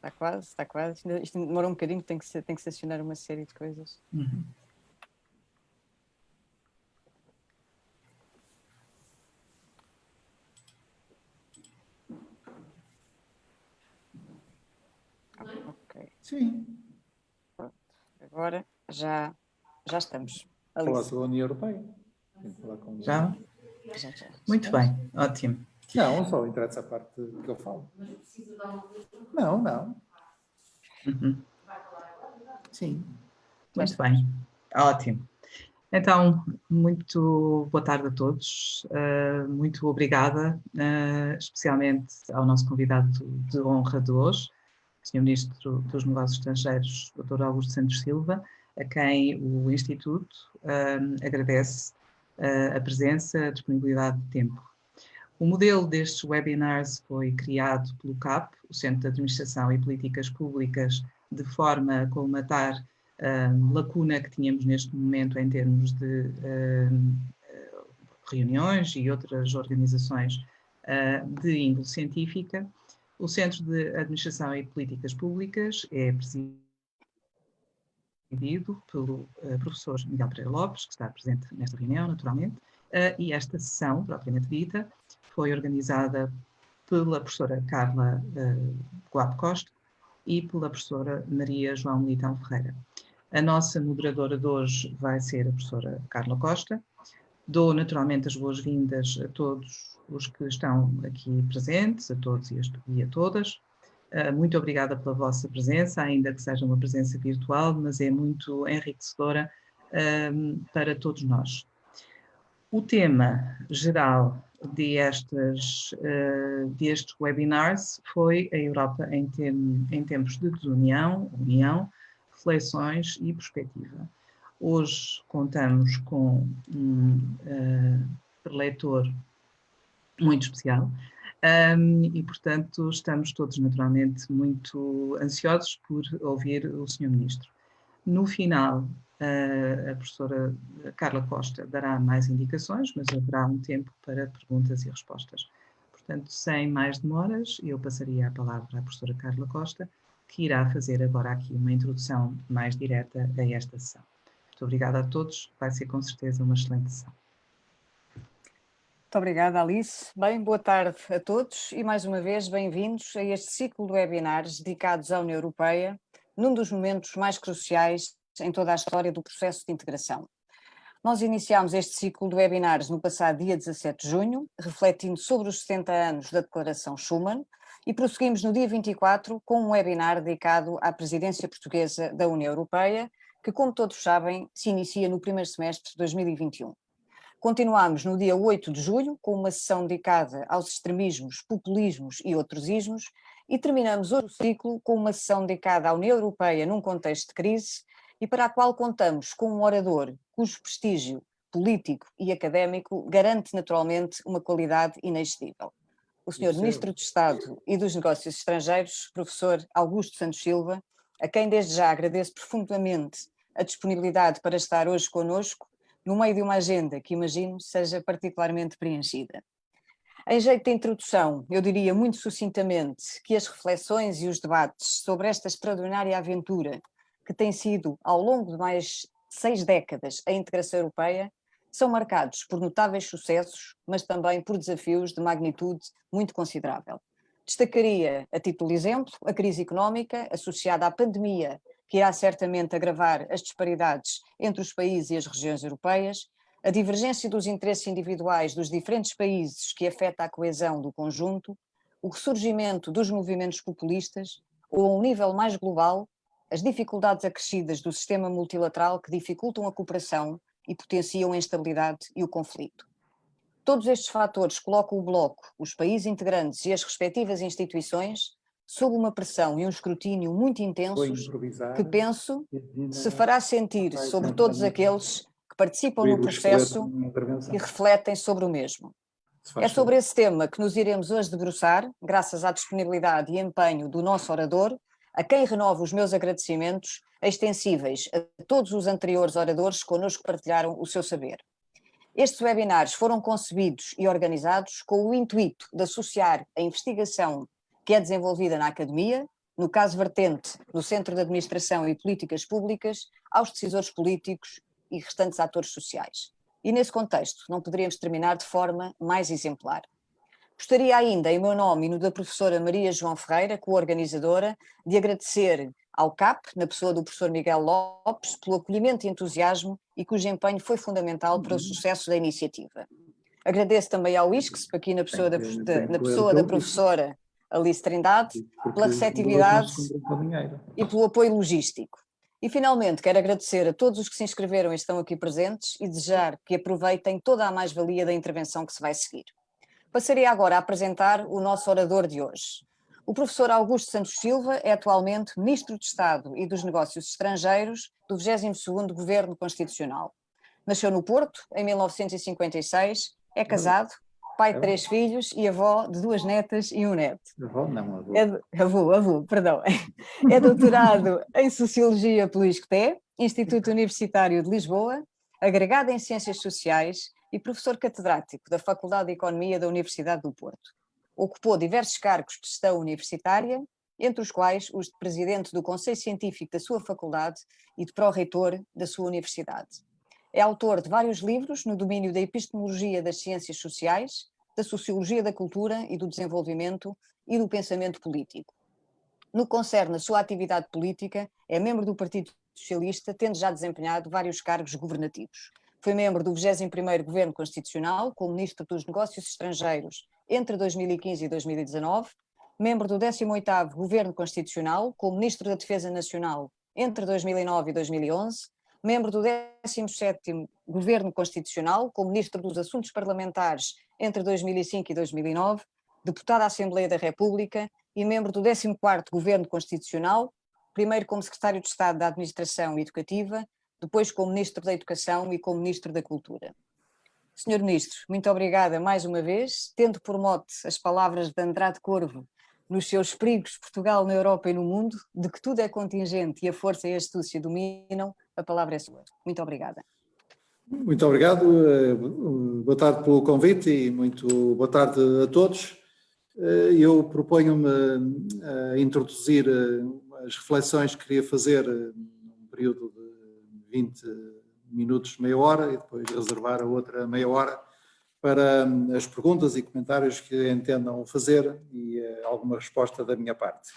está quase, está quase. Isto demora um bocadinho, tem que se acionar uma série de coisas. Uhum. Ok. Sim. Pronto. Agora já estamos. Falar sobre a União Europeia. Já? Já. Muito bem, ótimo. Não, só interessa a parte que eu falo. Não. Uhum. Sim. Muito bem, ótimo. Então, muito boa tarde a todos. Muito obrigada, especialmente ao nosso convidado de honra de hoje, Sr. Ministro dos Negócios Estrangeiros, Dr. Augusto Santos Silva, a quem o Instituto agradece a presença, a disponibilidade de tempo. O modelo destes webinars foi criado pelo CAP, o Centro de Administração e Políticas Públicas, de forma a colmatar a lacuna que tínhamos neste momento em termos de reuniões e outras organizações de índole científica. O Centro de Administração e Políticas Públicas é presidido pelo professor Miguel Pereira Lopes, que está presente nesta reunião, naturalmente, e esta sessão, propriamente dita, foi organizada pela professora Carla Guapo Costa e pela professora Maria João Militão Ferreira. A nossa moderadora de hoje vai ser a professora Carla Costa. Dou naturalmente as boas-vindas a todos os que estão aqui presentes, a todos e a todas. Muito obrigada pela vossa presença, ainda que seja uma presença virtual, mas é muito enriquecedora para todos nós. O tema geral destes webinars foi a Europa em tempos de desunião, união, reflexões e perspectiva. Hoje contamos com um preletor muito especial e, portanto, estamos todos naturalmente muito ansiosos por ouvir o Sr. Ministro. No final, a professora Carla Costa dará mais indicações, mas haverá um tempo para perguntas e respostas. Portanto, sem mais demoras, eu passaria a palavra à professora Carla Costa, que irá fazer agora aqui uma introdução mais direta a esta sessão. Muito obrigada a todos, vai ser com certeza uma excelente sessão. Muito obrigada, Alice. Bem, boa tarde a todos e mais uma vez bem-vindos a este ciclo de webinars dedicados à União Europeia, num dos momentos mais cruciais em toda a história do processo de integração. Nós iniciámos este ciclo de webinars no passado dia 17 de junho, refletindo sobre os 70 anos da Declaração Schuman, e prosseguimos no dia 24 com um webinar dedicado à presidência portuguesa da União Europeia, que, como todos sabem, se inicia no primeiro semestre de 2021. Continuamos no dia 8 de julho com uma sessão dedicada aos extremismos, populismos e outros ismos e terminamos hoje o ciclo com uma sessão dedicada à União Europeia num contexto de crise e para a qual contamos com um orador cujo prestígio político e académico garante naturalmente uma qualidade inexcedível. O Sr. Ministro de Estado e dos Negócios Estrangeiros, professor Augusto Santos Silva, a quem desde já agradeço profundamente a disponibilidade para estar hoje connosco no meio de uma agenda que imagino seja particularmente preenchida. Em jeito de introdução, eu diria muito sucintamente que as reflexões e os debates sobre esta extraordinária aventura que tem sido, ao longo de mais de 6 décadas, a integração europeia, são marcados por notáveis sucessos, mas também por desafios de magnitude muito considerável. Destacaria, a título de exemplo, a crise económica associada à pandemia, que irá certamente agravar as disparidades entre os países e as regiões europeias, a divergência dos interesses individuais dos diferentes países que afeta a coesão do conjunto, o ressurgimento dos movimentos populistas ou, a um nível mais global, as dificuldades acrescidas do sistema multilateral que dificultam a cooperação e potenciam a instabilidade e o conflito. Todos estes fatores colocam o bloco, os países integrantes e as respectivas instituições sob uma pressão e um escrutínio muito intensos que penso se fará sentir sobre todos aqueles que participam no processo e refletem sobre o mesmo. É sobre esse tema que nos iremos hoje debruçar, graças à disponibilidade e empenho do nosso orador, a quem renovo os meus agradecimentos extensíveis a todos os anteriores oradores que connosco partilharam o seu saber. Estes webinars foram concebidos e organizados com o intuito de associar a investigação que é desenvolvida na academia, no caso vertente, no Centro de Administração e Políticas Públicas, aos decisores políticos e restantes atores sociais. E nesse contexto, não poderíamos terminar de forma mais exemplar. Gostaria ainda, em meu nome e no da professora Maria João Ferreira, co-organizadora, de agradecer ao CAP, na pessoa do professor Miguel Lopes, pelo acolhimento e entusiasmo e cujo empenho foi fundamental para o sucesso da iniciativa. Agradeço também ao ISCSP, aqui na pessoa da professora Alice Trindade, pela receptividade e pelo apoio logístico. E, finalmente, quero agradecer a todos os que se inscreveram e estão aqui presentes e desejar que aproveitem toda a mais-valia da intervenção que se vai seguir. Passaria agora a apresentar o nosso orador de hoje. O professor Augusto Santos Silva é atualmente Ministro de Estado e dos Negócios Estrangeiros do 22º Governo Constitucional. Nasceu no Porto, em 1956, é casado, pai de 3 filhos e avó de 2 netas e um neto. Avó não, Avô, perdão. É doutorado em Sociologia pelo ISCTE, Instituto Universitário de Lisboa, agregado em Ciências Sociais e professor catedrático da Faculdade de Economia da Universidade do Porto. Ocupou diversos cargos de gestão universitária, entre os quais os de presidente do Conselho Científico da sua faculdade e de pró-reitor da sua universidade. É autor de vários livros no domínio da epistemologia das ciências sociais, da sociologia da cultura e do desenvolvimento e do pensamento político. No que concerne a sua atividade política, é membro do Partido Socialista, tendo já desempenhado vários cargos governativos. Foi membro do 21º Governo Constitucional, como Ministro dos Negócios Estrangeiros entre 2015 e 2019, membro do 18º Governo Constitucional, como Ministro da Defesa Nacional entre 2009 e 2011, membro do 17º Governo Constitucional, como Ministro dos Assuntos Parlamentares entre 2005 e 2009, deputado à Assembleia da República e membro do 14º Governo Constitucional, primeiro como Secretário de Estado da Administração Educativa, depois como Ministro da Educação e como Ministro da Cultura. Senhor Ministro, muito obrigada mais uma vez, tendo por mote as palavras de Andrade Corvo nos seus Perigos, Portugal na Europa e no mundo, de que tudo é contingente e a força e a astúcia dominam, a palavra é sua. Muito obrigada. Muito obrigado, boa tarde pelo convite e muito boa tarde a todos. Eu proponho-me a introduzir as reflexões que queria fazer num período de 20 minutos, meia hora, e depois reservar a outra meia hora para as perguntas e comentários que entendam fazer e alguma resposta da minha parte.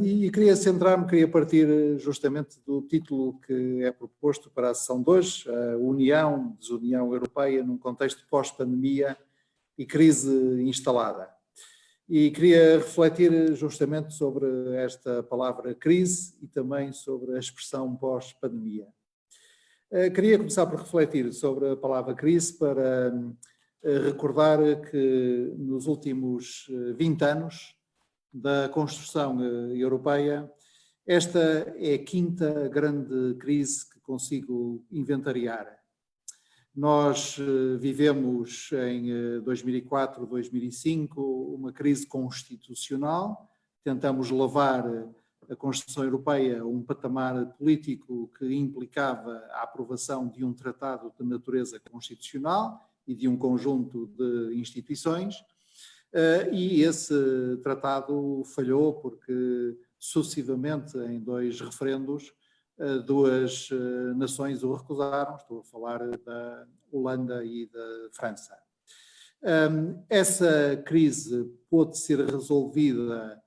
E queria centrar-me, queria partir justamente do título que é proposto para a sessão de hoje, a União, Desunião Europeia num contexto pós-pandemia e crise instalada. E queria refletir justamente sobre esta palavra crise e também sobre a expressão pós-pandemia. Queria começar por refletir sobre a palavra crise para recordar que nos últimos 20 anos da construção europeia, esta é a 5ª grande crise que consigo inventariar. Nós vivemos em 2004, 2005 uma crise constitucional, tentamos levar a Constituição Europeia a um patamar político que implicava a aprovação de um tratado de natureza constitucional e de um conjunto de instituições, e esse tratado falhou porque sucessivamente em 2 referendos 2 nações o recusaram, estou a falar da Holanda e da França. Essa crise pôde ser resolvida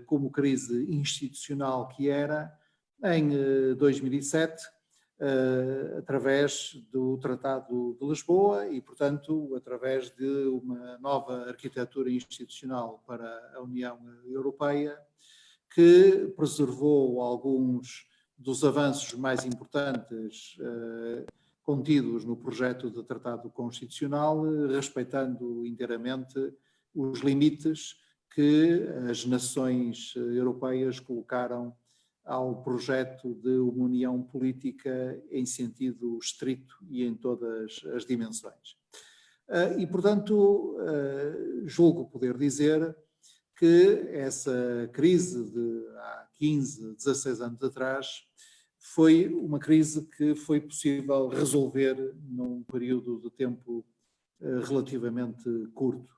como crise institucional que era em 2007, através do Tratado de Lisboa e, portanto, através de uma nova arquitetura institucional para a União Europeia que preservou alguns dos avanços mais importantes contidos no projeto de Tratado Constitucional, respeitando inteiramente os limites que as nações europeias colocaram ao projeto de uma união política em sentido estrito e em todas as dimensões. E, portanto, julgo poder dizer que essa crise de há 15, 16 anos atrás foi uma crise que foi possível resolver num período de tempo relativamente curto.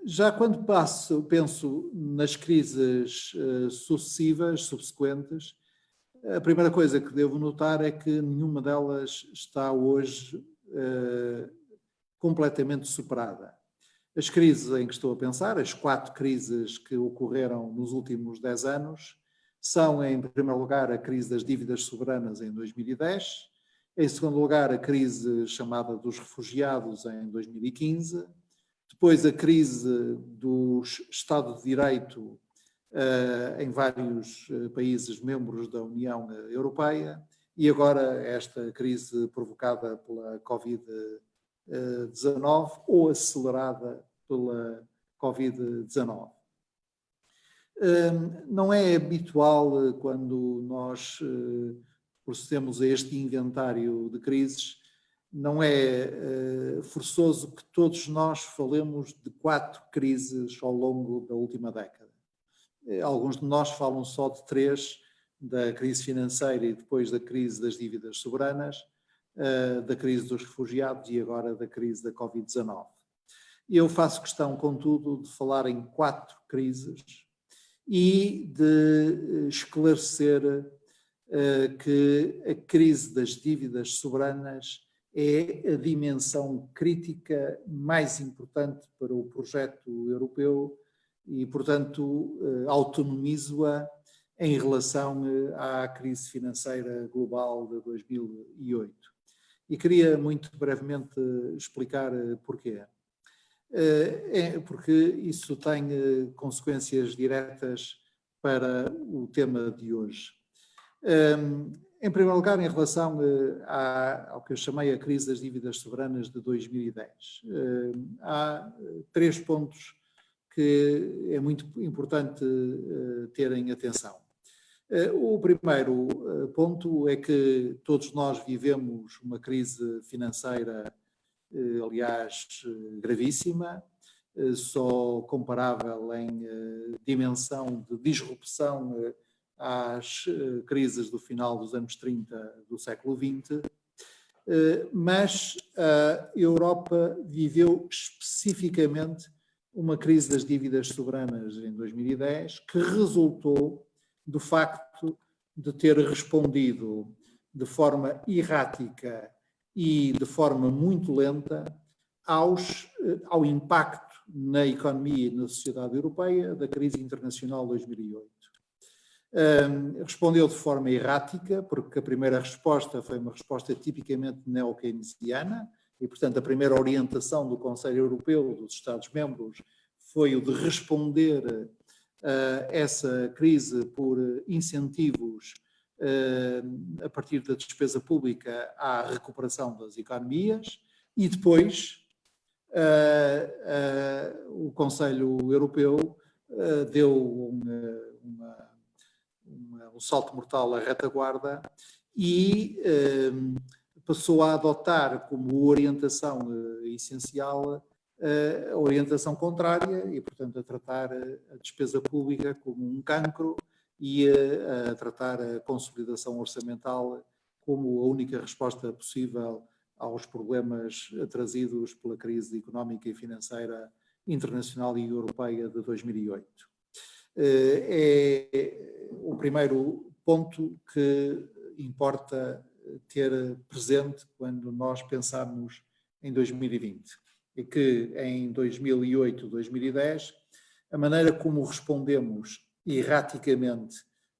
Já quando penso nas crises sucessivas, subsequentes, a primeira coisa que devo notar é que nenhuma delas está hoje completamente superada. As crises em que estou a pensar, as 4 crises que ocorreram nos últimos 10 anos, são, em primeiro lugar, a crise das dívidas soberanas em 2010, em segundo lugar, a crise chamada dos refugiados em 2015, depois a crise do Estado de Direito em vários países membros da União Europeia e agora esta crise provocada pela Covid-19 ou acelerada pela Covid-19. Não é habitual, quando nós procedemos a este inventário de crises, não é forçoso que todos nós falemos de 4 crises ao longo da última década. Alguns de nós falam só de 3, da crise financeira e depois da crise das dívidas soberanas, da crise dos refugiados e agora da crise da Covid-19. Eu faço questão, contudo, de falar em 4 crises e de esclarecer que a crise das dívidas soberanas é a dimensão crítica mais importante para o projeto europeu e, portanto, autonomizo-a em relação à crise financeira global de 2008. E queria muito brevemente explicar porquê. Porque isso tem consequências diretas para o tema de hoje. Em primeiro lugar, em relação ao que eu chamei a crise das dívidas soberanas de 2010, há 3 pontos que é muito importante terem atenção. O primeiro ponto é que todos nós vivemos uma crise financeira, aliás, gravíssima, só comparável em dimensão de disrupção às crises do final dos anos 30 do século XX, mas a Europa viveu especificamente uma crise das dívidas soberanas em 2010, que resultou do facto de ter respondido de forma errática e de forma muito lenta ao impacto na economia e na sociedade europeia da crise internacional de 2008. Respondeu de forma errática, porque a primeira resposta foi uma resposta tipicamente neo-keynesiana, e, portanto, a primeira orientação do Conselho Europeu dos Estados-membros foi o de responder a essa crise por incentivos a partir da despesa pública à recuperação das economias, e depois o Conselho Europeu deu um salto mortal à retaguarda e passou a adotar como orientação essencial a orientação contrária e, portanto, a tratar a despesa pública como um cancro e a tratar a consolidação orçamental como a única resposta possível aos problemas trazidos pela crise económica e financeira internacional e europeia de 2008. É o primeiro ponto que importa ter presente quando nós pensamos em 2020. E que em 2008, 2010, a maneira como respondemos erraticamente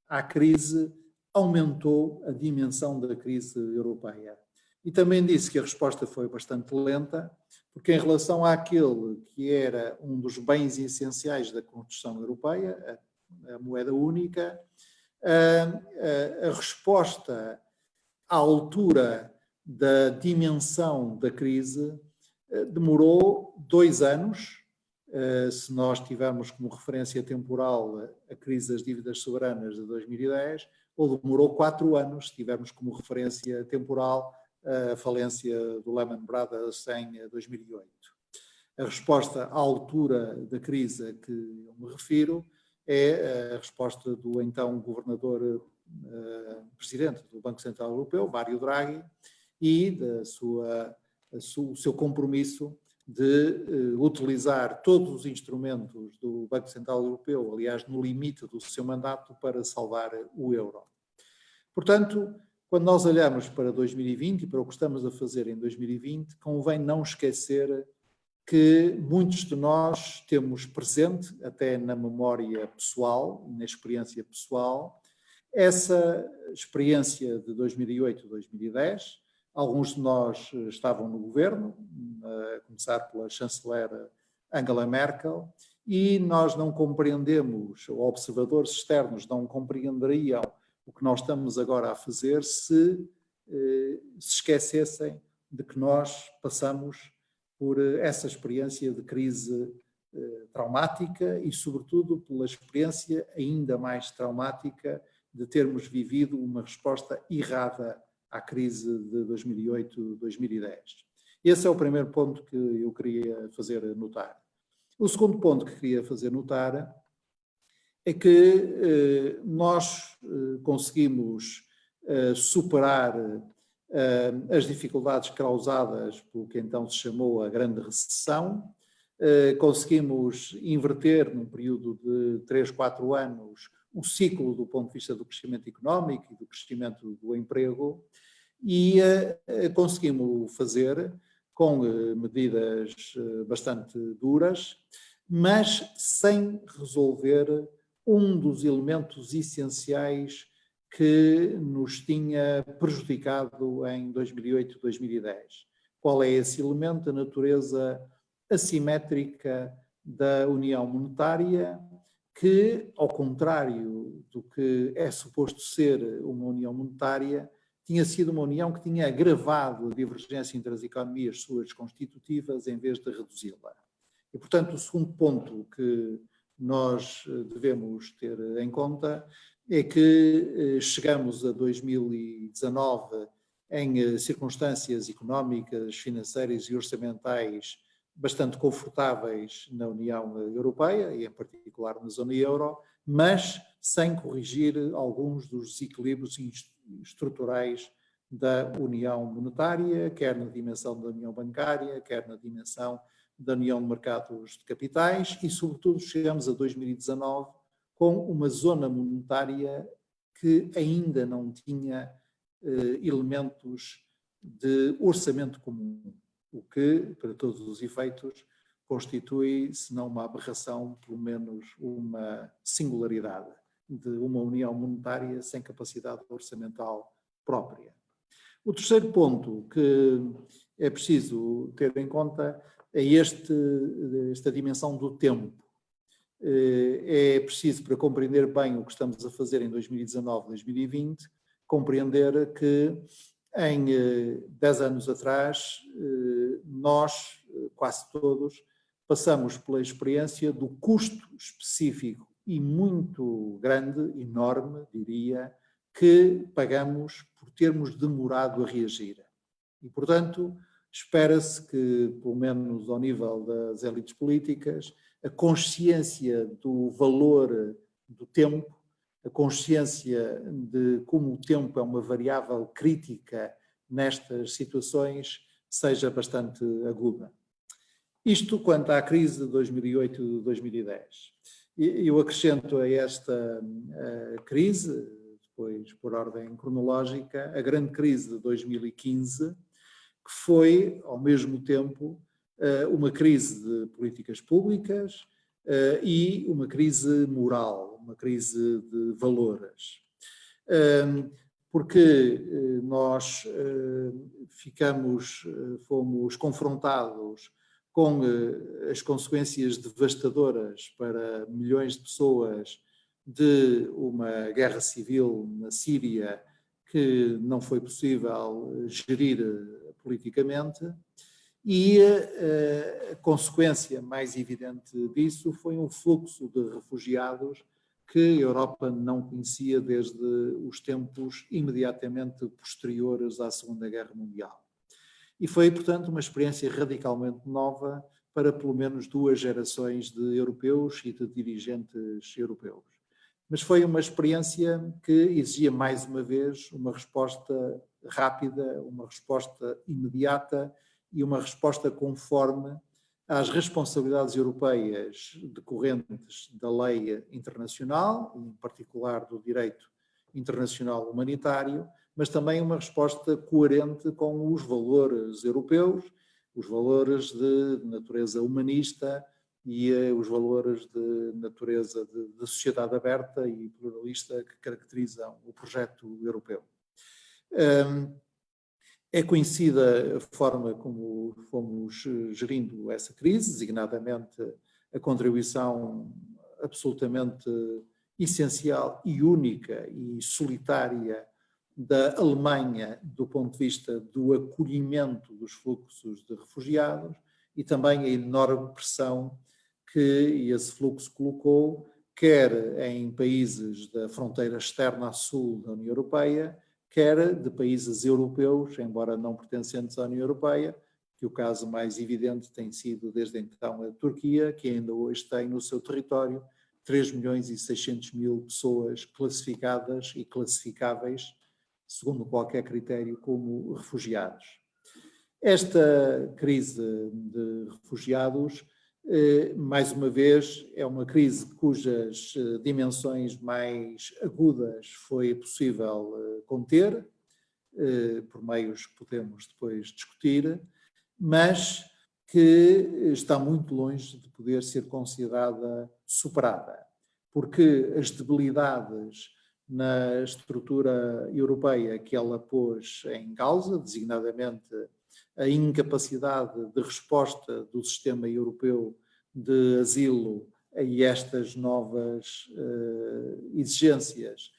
à crise aumentou a dimensão da crise europeia. E também disse que a resposta foi bastante lenta, porque em relação àquele que era um dos bens essenciais da construção europeia, a moeda única, a resposta à altura da dimensão da crise demorou 2 anos, se nós tivermos como referência temporal a crise das dívidas soberanas de 2010, ou demorou 4 anos, se tivermos como referência temporal a falência do Lehman Brothers em 2008. A resposta à altura da crise a que eu me refiro é a resposta do então governador presidente do Banco Central Europeu, Mário Draghi, e o seu compromisso de utilizar todos os instrumentos do Banco Central Europeu, aliás, no limite do seu mandato, para salvar o euro. Portanto, quando nós olhamos para 2020 e para o que estamos a fazer em 2020, convém não esquecer que muitos de nós temos presente, até na memória pessoal, na experiência pessoal, essa experiência de 2008 e 2010. Alguns de nós estavam no governo, a começar pela chanceler Angela Merkel, e nós não compreendemos, ou observadores externos não compreenderiam o que nós estamos agora a fazer se esquecessem de que nós passamos por essa experiência de crise traumática e, sobretudo, pela experiência ainda mais traumática de termos vivido uma resposta errada à crise de 2008-2010. Esse é o primeiro ponto que eu queria fazer notar. O segundo ponto que queria fazer notar é que nós conseguimos superar as dificuldades causadas pelo que então se chamou a Grande Recessão, conseguimos inverter num período de 3, 4 anos o ciclo do ponto de vista do crescimento económico e do crescimento do emprego e conseguimos fazer com medidas bastante duras, mas sem resolver um dos elementos essenciais que nos tinha prejudicado em 2008 e 2010. Qual é esse elemento? A natureza assimétrica da União Monetária, que, ao contrário do que é suposto ser uma União Monetária, tinha sido uma União que tinha agravado a divergência entre as economias suas constitutivas em vez de reduzi-la. E, portanto, o segundo ponto que nós devemos ter em conta é que chegamos a 2019 em circunstâncias económicas, financeiras e orçamentais bastante confortáveis na União Europeia e em particular na zona euro, mas sem corrigir alguns dos desequilíbrios estruturais da União Monetária, quer na dimensão da União Bancária, quer na dimensão da União de Mercados de Capitais e, sobretudo, chegamos a 2019 com uma zona monetária que ainda não tinha elementos de orçamento comum, o que, para todos os efeitos, constitui, se não uma aberração, pelo menos uma singularidade de uma união monetária sem capacidade orçamental própria. O terceiro ponto que é preciso ter em conta é esta dimensão do tempo. É preciso, para compreender bem o que estamos a fazer em 2019, 2020, compreender que em 10 anos atrás, nós, quase todos, passamos pela experiência do custo específico e muito grande, enorme, diria, que pagamos por termos demorado a reagir. E, portanto, espera-se que, pelo menos ao nível das elites políticas, a consciência do valor do tempo, a consciência de como o tempo é uma variável crítica nestas situações, seja bastante aguda. Isto quanto à crise de 2008-2010. Eu acrescento a esta crise, depois por ordem cronológica, a grande crise de 2015, que foi, ao mesmo tempo, uma crise de políticas públicas e uma crise moral, uma crise de valores. Porque nós fomos confrontados com as consequências devastadoras para milhões de pessoas de uma guerra civil na Síria que não foi possível gerir politicamente. E a consequência mais evidente disso foi um fluxo de refugiados que a Europa não conhecia desde os tempos imediatamente posteriores à Segunda Guerra Mundial. E foi, portanto, uma experiência radicalmente nova para pelo menos 2 gerações de europeus e de dirigentes europeus. Mas foi uma experiência que exigia, mais uma vez, uma resposta rápida, uma resposta imediata e uma resposta conforme às responsabilidades europeias decorrentes da lei internacional, em particular do direito internacional humanitário, mas também uma resposta coerente com os valores europeus, os valores de natureza humanista e os valores de natureza de sociedade aberta e pluralista que caracterizam o projeto europeu. É conhecida a forma como fomos gerindo essa crise, designadamente a contribuição absolutamente essencial e única e solitária da Alemanha do ponto de vista do acolhimento dos fluxos de refugiados e também a enorme pressão que esse fluxo colocou, quer em países da fronteira externa a sul da União Europeia, quer de países europeus, embora não pertencentes à União Europeia, que o caso mais evidente tem sido desde então a Turquia, que ainda hoje tem no seu território 3.600.000 pessoas classificadas e classificáveis, segundo qualquer critério, como refugiados. Esta crise de refugiados, mais uma vez, é uma crise cujas dimensões mais agudas foi possível conter, por meios que podemos depois discutir, mas que está muito longe de poder ser considerada superada, porque as debilidades na estrutura europeia que ela pôs em causa, designadamente a incapacidade de resposta do sistema europeu de asilo a estas novas exigências,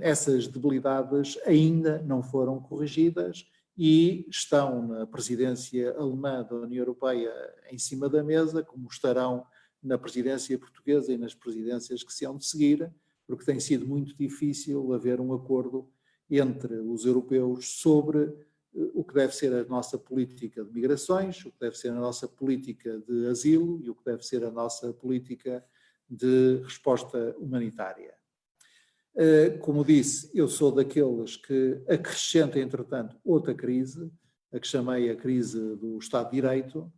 essas debilidades ainda não foram corrigidas e estão na presidência alemã da União Europeia em cima da mesa, como estarão na presidência portuguesa e nas presidências que se hão de seguir, porque tem sido muito difícil haver um acordo entre os europeus sobre o que deve ser a nossa política de migrações, o que deve ser a nossa política de asilo e o que deve ser a nossa política de resposta humanitária. Como disse, eu sou daqueles que acrescenta, entretanto, outra crise, a que chamei a crise do Estado de Direito,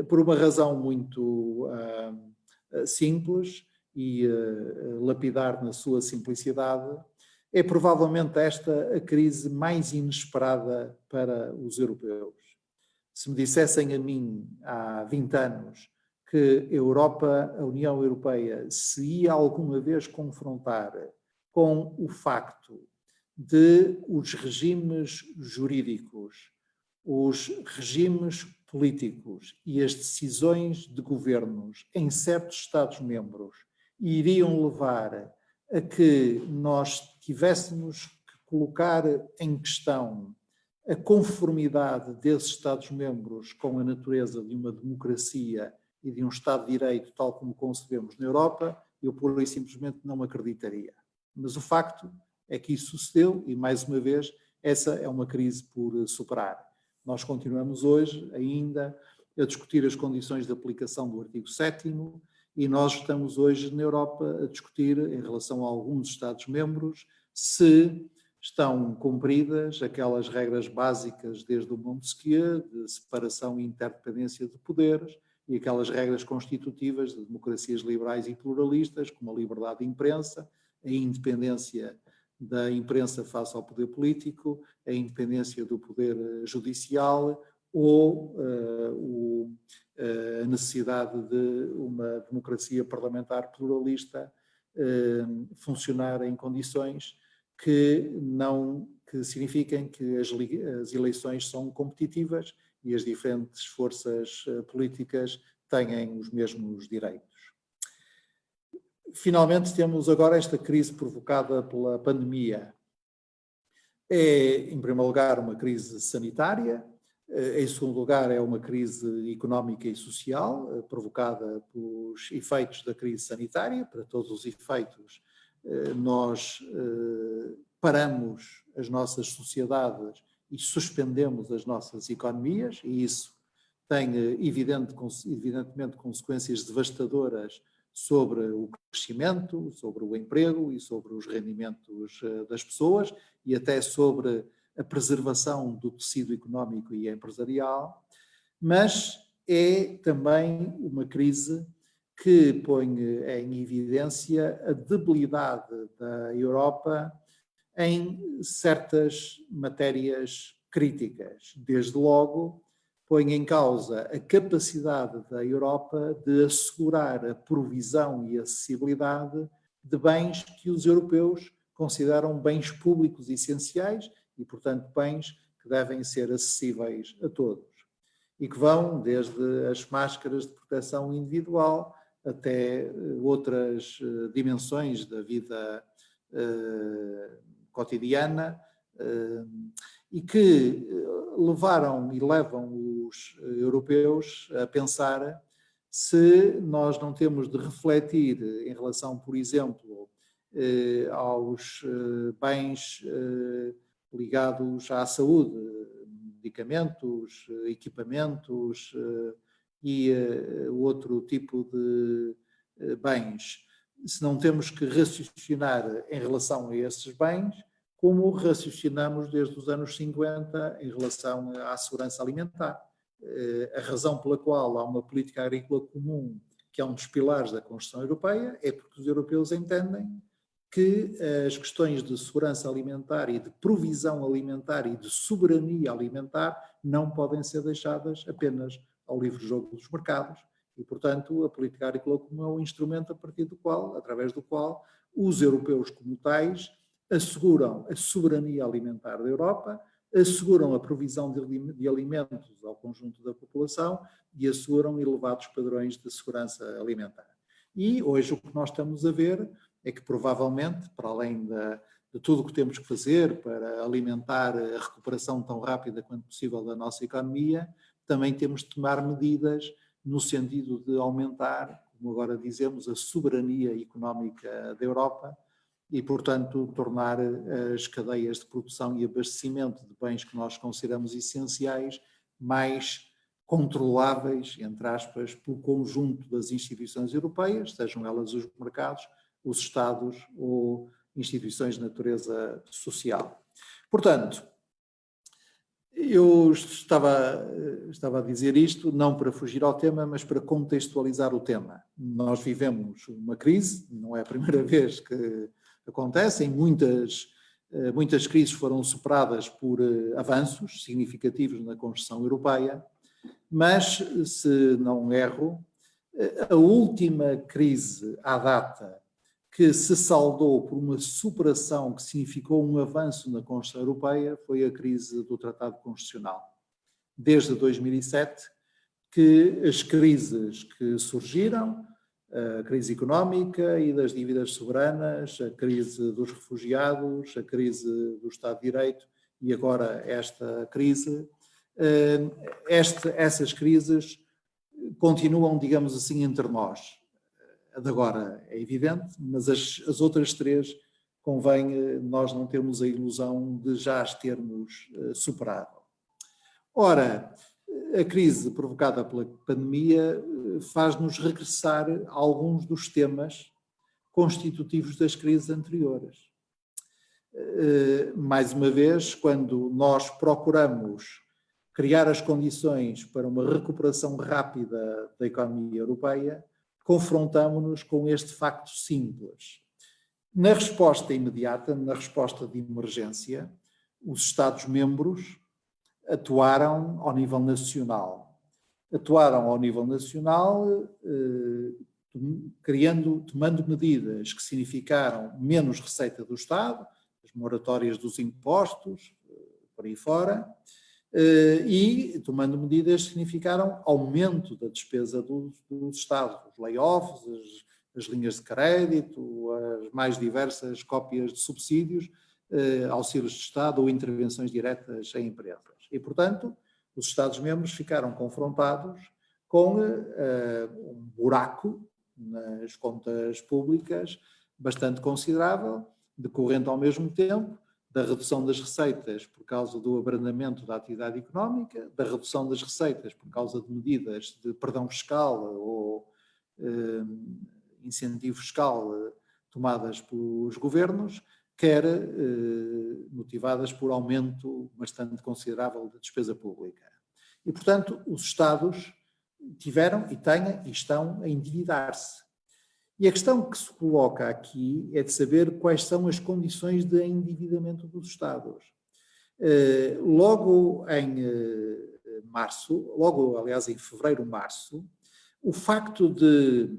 por uma razão muito simples e lapidar na sua simplicidade. É provavelmente esta a crise mais inesperada para os europeus. Se me dissessem a mim há 20 anos que a União Europeia se ia alguma vez confrontar com o facto de os regimes jurídicos, os regimes políticos e as decisões de governos em certos Estados-membros iriam levar a que nós tivéssemos que colocar em questão a conformidade desses Estados-membros com a natureza de uma democracia e de um Estado de Direito tal como concebemos na Europa, eu pura e simplesmente não acreditaria. Mas o facto é que isso sucedeu e, mais uma vez, essa é uma crise por superar. Nós continuamos hoje ainda a discutir as condições de aplicação do artigo 7º e nós estamos hoje na Europa a discutir, em relação a alguns Estados-membros, se estão cumpridas aquelas regras básicas desde o Montesquieu, de separação e interdependência de poderes, e aquelas regras constitutivas de democracias liberais e pluralistas, como a liberdade de imprensa, a independência da imprensa face ao poder político, a independência do poder judicial ou a necessidade de uma democracia parlamentar pluralista funcionar em condições que signifiquem que as eleições são competitivas e as diferentes forças políticas têm os mesmos direitos. Finalmente, temos agora esta crise provocada pela pandemia. É, em primeiro lugar, uma crise sanitária, em segundo lugar, é uma crise económica e social, provocada pelos efeitos da crise sanitária. Para todos os efeitos, nós paramos as nossas sociedades e suspendemos as nossas economias, e isso tem evidentemente consequências devastadoras sobre o crescimento, sobre o emprego e sobre os rendimentos das pessoas e até sobre a preservação do tecido económico e empresarial, mas é também uma crise que põe em evidência a debilidade da Europa em certas matérias críticas. Desde logo, põe em causa a capacidade da Europa de assegurar a provisão e acessibilidade de bens que os europeus consideram bens públicos essenciais e, portanto, bens que devem ser acessíveis a todos. E que vão desde as máscaras de proteção individual até outras dimensões da vida cotidiana, e que levaram e levam os europeus a pensar se nós não temos de refletir em relação, por exemplo, aos bens ligados à saúde, medicamentos, equipamentos e outro tipo de bens, se não temos que raciocinar em relação a esses bens, como raciocinamos desde os anos 50 em relação à segurança alimentar. A razão pela qual há uma política agrícola comum, que é um dos pilares da construção europeia, é porque os europeus entendem que as questões de segurança alimentar e de provisão alimentar e de soberania alimentar não podem ser deixadas apenas ao livre jogo dos mercados e, portanto, a política agrícola comum é um instrumento a partir do qual, através do qual, os europeus como tais asseguram a soberania alimentar da Europa, asseguram a provisão de alimentos ao conjunto da população e asseguram elevados padrões de segurança alimentar. E hoje o que nós estamos a ver é que provavelmente, para além de tudo o que temos que fazer para alimentar a recuperação tão rápida quanto possível da nossa economia, também temos de tomar medidas no sentido de aumentar, como agora dizemos, a soberania económica da Europa e, portanto, tornar as cadeias de produção e abastecimento de bens que nós consideramos essenciais mais controláveis, entre aspas, pelo conjunto das instituições europeias, sejam elas os mercados, os Estados ou instituições de natureza social. Portanto, eu estava a dizer isto não para fugir ao tema, mas para contextualizar o tema. Nós vivemos uma crise, não é a primeira vez que acontece, muitas crises foram superadas por avanços significativos na construção europeia, mas, se não erro, a última crise à data que se saldou por uma superação que significou um avanço na construção europeia foi a crise do Tratado Constitucional. Desde 2007 que as crises que surgiram, a crise económica e das dívidas soberanas, a crise dos refugiados, a crise do Estado de Direito e agora esta crise, essas crises continuam, digamos assim, entre nós. A de agora é evidente, mas as outras três convém nós não termos a ilusão de já as termos superado. Ora, a crise provocada pela pandemia faz-nos regressar a alguns dos temas constitutivos das crises anteriores. Mais uma vez, quando nós procuramos criar as condições para uma recuperação rápida da economia europeia, confrontamos-nos com este facto simples. Na resposta imediata, na resposta de emergência, os Estados-membros atuaram ao nível nacional. Atuaram ao nível nacional, tomando medidas que significaram menos receita do Estado, as moratórias dos impostos, por aí fora, e tomando medidas que significaram aumento da despesa dos Estados, os layoffs, as linhas de crédito, as mais diversas cópias de subsídios, auxílios de Estado ou intervenções diretas em empresas. E, portanto, os Estados-membros ficaram confrontados com um buraco nas contas públicas bastante considerável, decorrente ao mesmo tempo da redução das receitas por causa do abrandamento da atividade económica, da redução das receitas por causa de medidas de perdão fiscal ou incentivo fiscal tomadas pelos governos, quer motivadas por aumento bastante considerável da despesa pública. E, portanto, os Estados tiveram e têm e estão a endividar-se. E a questão que se coloca aqui é de saber quais são as condições de endividamento dos Estados. Logo em março, aliás, em fevereiro, março, o facto de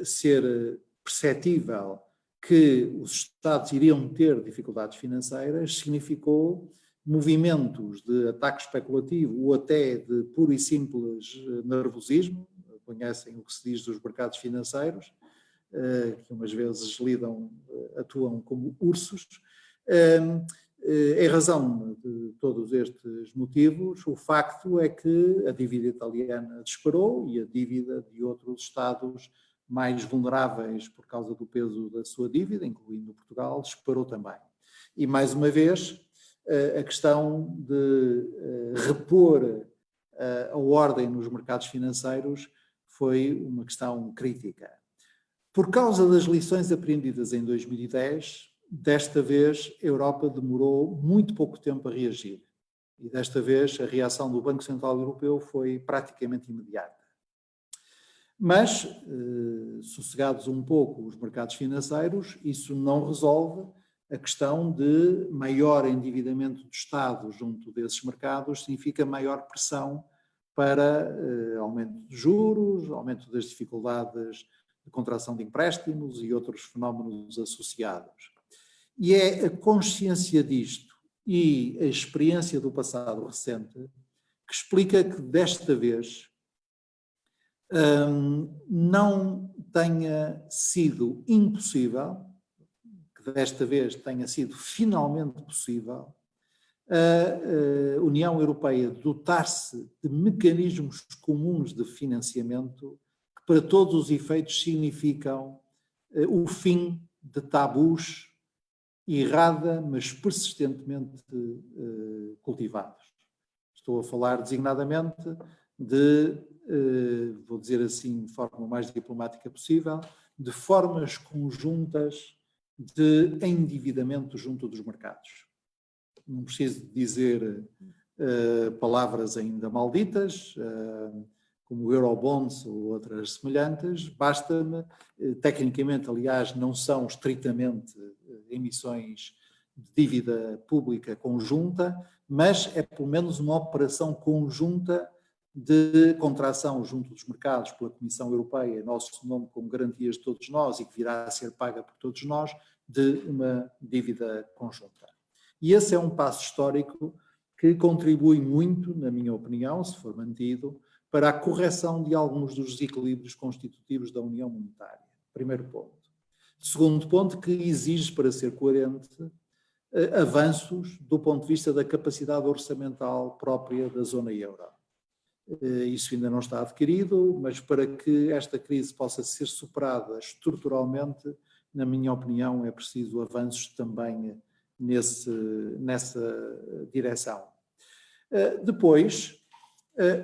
ser perceptível que os Estados iriam ter dificuldades financeiras significou movimentos de ataque especulativo ou até de puro e simples nervosismo. Conhecem o que se diz dos mercados financeiros, que umas vezes atuam como ursos. Em razão de todos estes motivos, o facto é que a dívida italiana disparou e a dívida de outros Estados mais vulneráveis por causa do peso da sua dívida, incluindo Portugal, disparou também. E, mais uma vez, a questão de repor a ordem nos mercados financeiros foi uma questão crítica. Por causa das lições aprendidas em 2010, desta vez a Europa demorou muito pouco tempo a reagir. E desta vez a reação do Banco Central Europeu foi praticamente imediata. Mas, sossegados um pouco os mercados financeiros, isso não resolve a questão de maior endividamento do Estado junto desses mercados, significa maior pressão para aumento de juros, aumento das dificuldades de contração de empréstimos e outros fenómenos associados. E é a consciência disto e a experiência do passado recente que explica que desta vez não tenha sido impossível, que desta vez tenha sido finalmente possível, a União Europeia dotar-se de mecanismos comuns de financiamento que para todos os efeitos significam o fim de tabus errada, mas persistentemente cultivados. Estou a falar designadamente de, vou dizer assim de forma mais diplomática possível, de formas conjuntas de endividamento junto dos mercados. Não preciso dizer palavras ainda malditas, como Eurobonds ou outras semelhantes, basta-me, tecnicamente, aliás, não são estritamente emissões de dívida pública conjunta, mas é pelo menos uma operação conjunta de contração junto dos mercados pela Comissão Europeia, nosso nome como garantias de todos nós e que virá a ser paga por todos nós, de uma dívida conjunta. E esse é um passo histórico que contribui muito, na minha opinião, se for mantido, para a correção de alguns dos desequilíbrios constitutivos da União Monetária. Primeiro ponto. Segundo ponto, que exige, para ser coerente, avanços do ponto de vista da capacidade orçamental própria da zona euro. Isso ainda não está adquirido, mas para que esta crise possa ser superada estruturalmente, na minha opinião, é preciso avanços também nessa direção. Depois,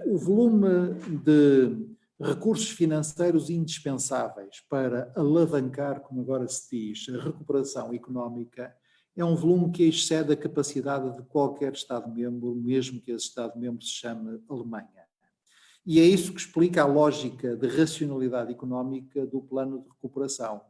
o volume de recursos financeiros indispensáveis para alavancar, como agora se diz, a recuperação económica é um volume que excede a capacidade de qualquer Estado-membro, mesmo que esse Estado-membro se chame Alemanha. E é isso que explica a lógica de racionalidade económica do plano de recuperação,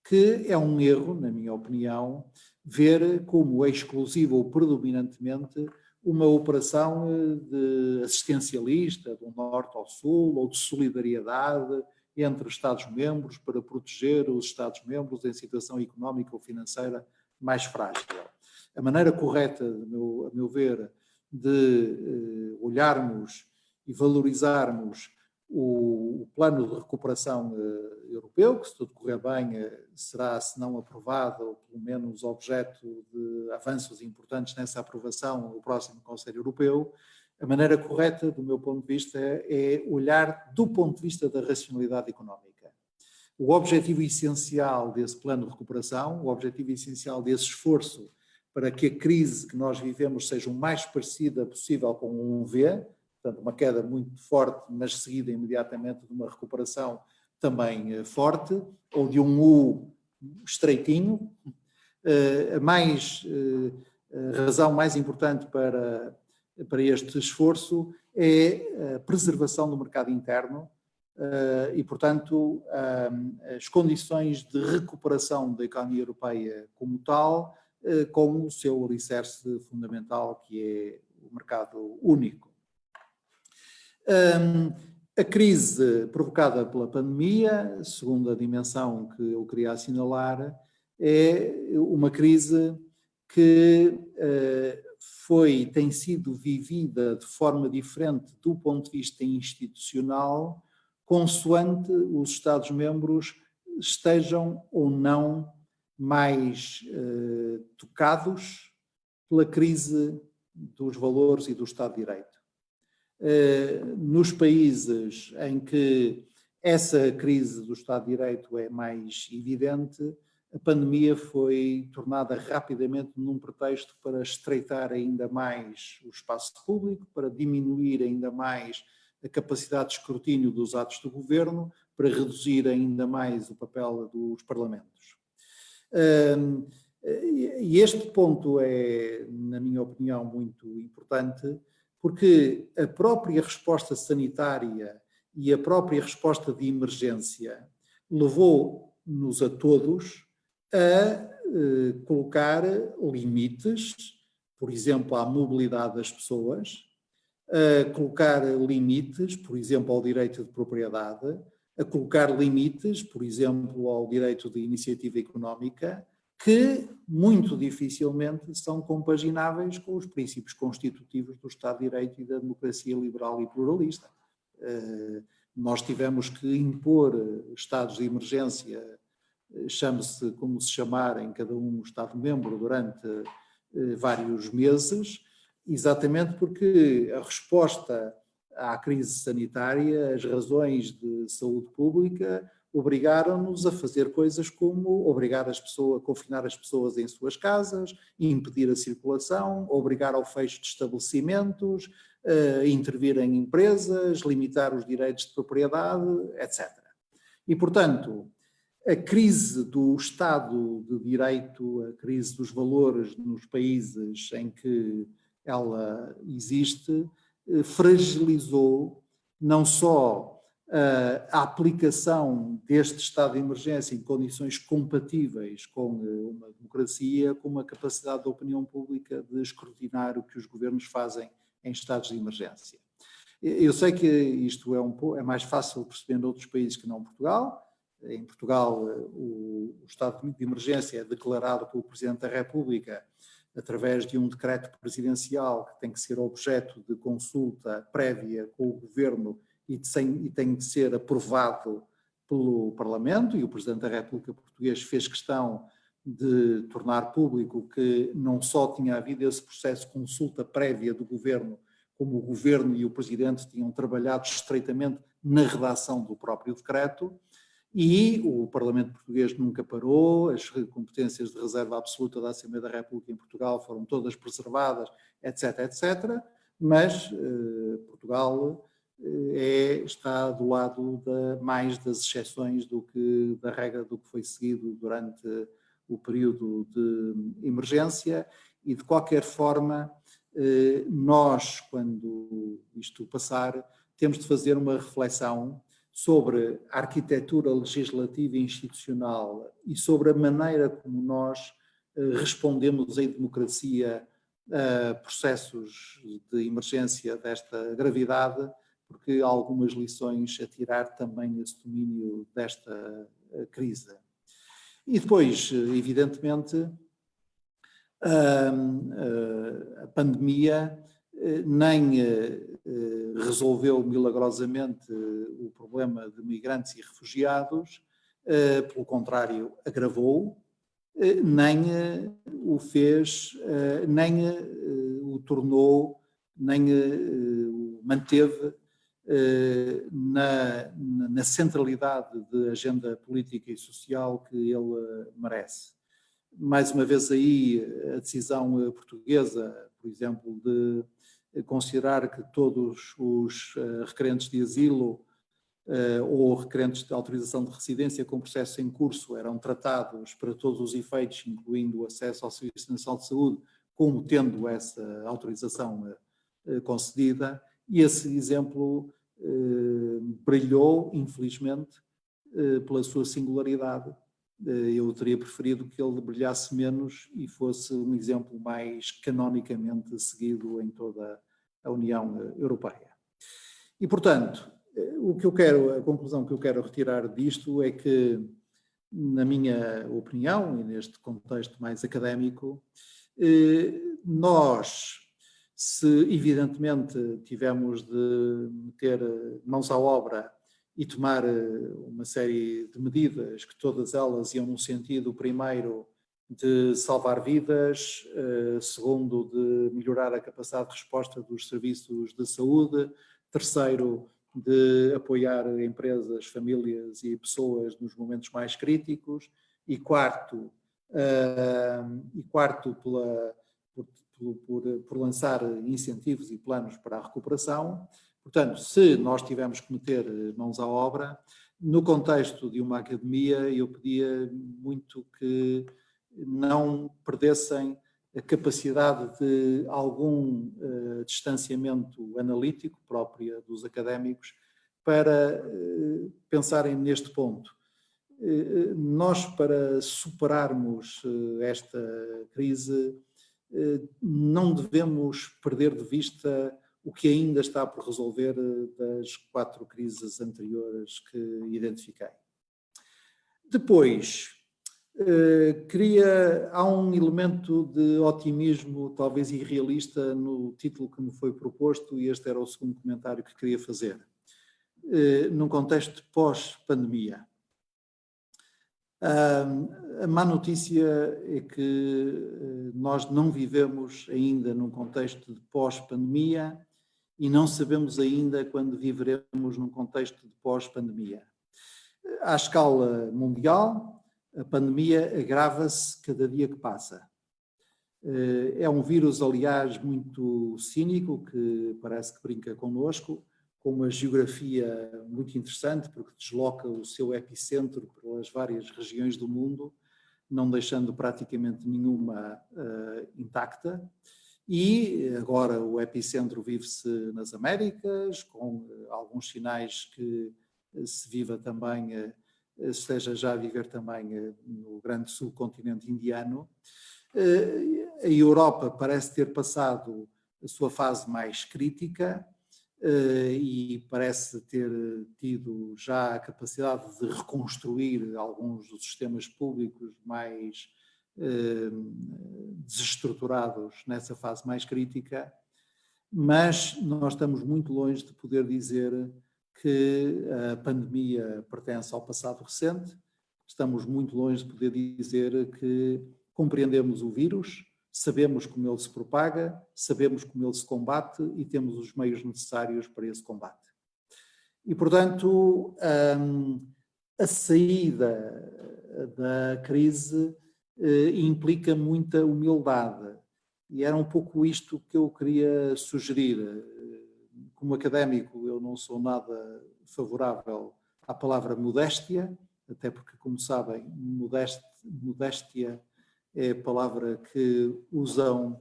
que é um erro, na minha opinião, ver como exclusiva ou predominantemente uma operação de assistencialista, do norte ao sul, ou de solidariedade entre Estados-membros para proteger os Estados-membros em situação económica ou financeira mais frágil. A maneira correta, a meu ver, de olharmos e valorizarmos o plano de recuperação europeu, que se tudo correr bem será, se não aprovado, ou pelo menos objeto de avanços importantes nessa aprovação no próximo Conselho Europeu, a maneira correta, do meu ponto de vista, é olhar do ponto de vista da racionalidade económica. O objetivo essencial desse plano de recuperação, o objetivo essencial desse esforço para que a crise que nós vivemos seja o mais parecida possível com um V, portanto, uma queda muito forte, mas seguida imediatamente de uma recuperação também forte, ou de um U estreitinho. A razão mais importante para para este esforço é a preservação do mercado interno e, portanto, as condições de recuperação da economia europeia como tal, com o seu alicerce fundamental, que é o mercado único. A crise provocada pela pandemia, segundo a dimensão que eu queria assinalar, é uma crise que tem sido vivida de forma diferente do ponto de vista institucional, consoante os Estados-membros estejam ou não mais tocados pela crise dos valores e do Estado de Direito. Nos países em que essa crise do Estado de Direito é mais evidente, a pandemia foi tornada rapidamente num pretexto para estreitar ainda mais o espaço público, para diminuir ainda mais a capacidade de escrutínio dos atos do governo, para reduzir ainda mais o papel dos parlamentos. E este ponto é, na minha opinião, muito importante, porque a própria resposta sanitária e a própria resposta de emergência levou-nos a todos a colocar limites, por exemplo, à mobilidade das pessoas, a colocar limites, por exemplo, ao direito de propriedade, a colocar limites, por exemplo, ao direito de iniciativa económica, que muito dificilmente são compagináveis com os princípios constitutivos do Estado de Direito e da democracia liberal e pluralista. Nós tivemos que impor estados de emergência, chame-se como se chamar em cada um Estado-membro, durante vários meses, exatamente porque a resposta à crise sanitária, as razões de saúde pública, obrigaram-nos a fazer coisas como obrigar as pessoas, a confinar as pessoas em suas casas, impedir a circulação, obrigar ao fecho de estabelecimentos, intervir em empresas, limitar os direitos de propriedade, etc. E, portanto, a crise do Estado de Direito, a crise dos valores nos países em que ela existe, fragilizou não só a aplicação deste estado de emergência em condições compatíveis com uma democracia, como a capacidade da opinião pública de escrutinar o que os governos fazem em estados de emergência. Eu sei que isto é mais fácil perceber noutros países que não Portugal. Em Portugal, o estado de emergência é declarado pelo Presidente da República através de um decreto presidencial que tem que ser objeto de consulta prévia com o Governo e tem de ser aprovado pelo Parlamento, e o Presidente da República português fez questão de tornar público que não só tinha havido esse processo de consulta prévia do Governo, como o Governo e o Presidente tinham trabalhado estreitamente na redação do próprio decreto, e o Parlamento português nunca parou, as competências de reserva absoluta da Assembleia da República em Portugal foram todas preservadas, etc., etc., mas Portugal está do lado mais das exceções do que da regra do que foi seguido durante o período de emergência, e de qualquer forma nós, quando isto passar, temos de fazer uma reflexão sobre a arquitetura legislativa e institucional e sobre a maneira como nós respondemos em democracia a processos de emergência desta gravidade, porque há algumas lições a tirar também nesse domínio desta crise. E depois, evidentemente, a pandemia nem resolveu milagrosamente o problema de migrantes e refugiados, pelo contrário, agravou, nem o fez, nem o tornou, nem o manteve na centralidade da agenda política e social que ele merece. Mais uma vez aí, a decisão portuguesa, por exemplo, de considerar que todos os requerentes de asilo ou requerentes de autorização de residência com processo em curso eram tratados para todos os efeitos, incluindo o acesso ao Serviço Nacional de Saúde, como tendo essa autorização concedida, e esse exemplo brilhou, infelizmente, pela sua singularidade. Eu teria preferido que ele brilhasse menos e fosse um exemplo mais canonicamente seguido em toda a União Europeia. E, portanto, a conclusão que eu quero retirar disto é que, na minha opinião, e neste contexto mais académico, nós, se evidentemente tivemos de meter mãos à obra e tomar uma série de medidas, que todas elas iam no sentido, primeiro, de salvar vidas, segundo, de melhorar a capacidade de resposta dos serviços de saúde, terceiro, de apoiar empresas, famílias e pessoas nos momentos mais críticos, e quarto, por lançar incentivos e planos para a recuperação. Portanto, se nós tivermos que meter mãos à obra, no contexto de uma academia, eu pedia muito que não perdessem a capacidade de algum distanciamento analítico própria dos académicos para pensarem neste ponto. Nós, para superarmos esta crise, não devemos perder de vista o que ainda está por resolver das 4 crises anteriores que identifiquei. Depois, há um elemento de otimismo talvez irrealista no título que me foi proposto, e este era o segundo comentário que queria fazer. Num contexto pós-pandemia. A má notícia é que nós não vivemos ainda num contexto de pós-pandemia e não sabemos ainda quando viveremos num contexto de pós-pandemia. À escala mundial, a pandemia agrava-se cada dia que passa. É um vírus, aliás, muito cínico, que parece que brinca connosco, com uma geografia muito interessante, porque desloca o seu epicentro pelas várias regiões do mundo, não deixando praticamente nenhuma intacta. E agora o epicentro vive-se nas Américas, com alguns sinais que se viva também, esteja já a viver também no grande subcontinente indiano. A Europa parece ter passado a sua fase mais crítica e parece ter tido já a capacidade de reconstruir alguns dos sistemas públicos mais desestruturados nessa fase mais crítica, mas nós estamos muito longe de poder dizer que a pandemia pertence ao passado recente, estamos muito longe de poder dizer que compreendemos o vírus, sabemos como ele se propaga, sabemos como ele se combate e temos os meios necessários para esse combate. E, portanto, a saída da crise implica muita humildade. E era um pouco isto que eu queria sugerir. Como académico, eu não sou nada favorável à palavra modéstia, até porque, como sabem, modéstia é a palavra que usam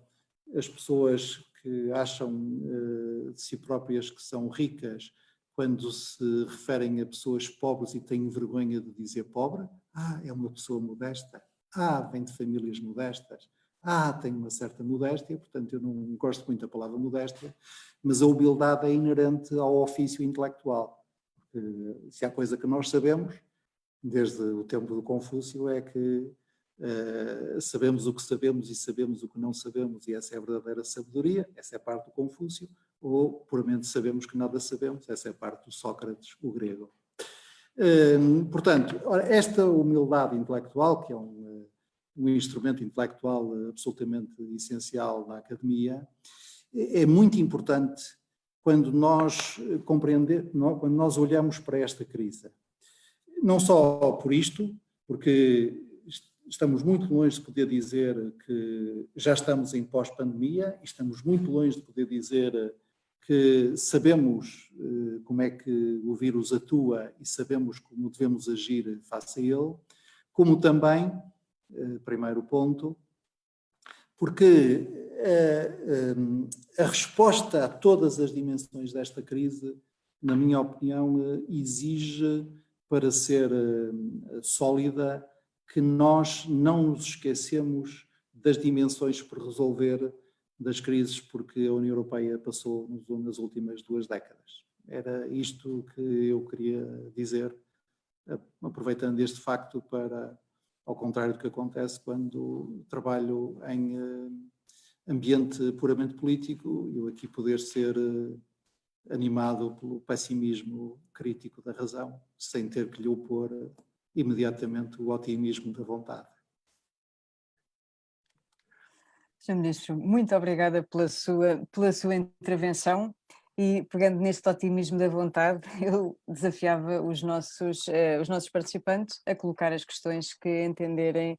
as pessoas que acham de si próprias que são ricas quando se referem a pessoas pobres e têm vergonha de dizer pobre. É uma pessoa modesta. Vem de famílias modestas. Tem uma certa modéstia, portanto eu não gosto muito da palavra modéstia, mas a humildade é inerente ao ofício intelectual. Porque se há coisa que nós sabemos, desde o tempo do Confúcio, é que sabemos o que sabemos e sabemos o que não sabemos, e essa é a verdadeira sabedoria, essa é a parte do Confúcio, ou puramente sabemos que nada sabemos, essa é a parte do Sócrates, o grego. Portanto, esta humildade intelectual, que é um instrumento intelectual absolutamente essencial na academia, é muito importante quando nós quando nós olhamos para esta crise. Não só por isto, porque estamos muito longe de poder dizer que já estamos em pós-pandemia, e estamos muito longe de poder dizer que sabemos como é que o vírus atua e sabemos como devemos agir face a ele, como também, primeiro ponto, porque a resposta a todas as dimensões desta crise, na minha opinião, exige, para ser sólida, que nós não nos esquecemos das dimensões por resolver das crises porque a União Europeia passou nas últimas 2 décadas. Era isto que eu queria dizer, aproveitando este facto para, ao contrário do que acontece quando trabalho em ambiente puramente político, eu aqui poder ser animado pelo pessimismo crítico da razão, sem ter que lhe opor imediatamente o otimismo da vontade. Sr. Ministro, muito obrigada pela sua intervenção e, pegando neste otimismo da vontade, eu desafiava os nossos participantes a colocar as questões que entenderem,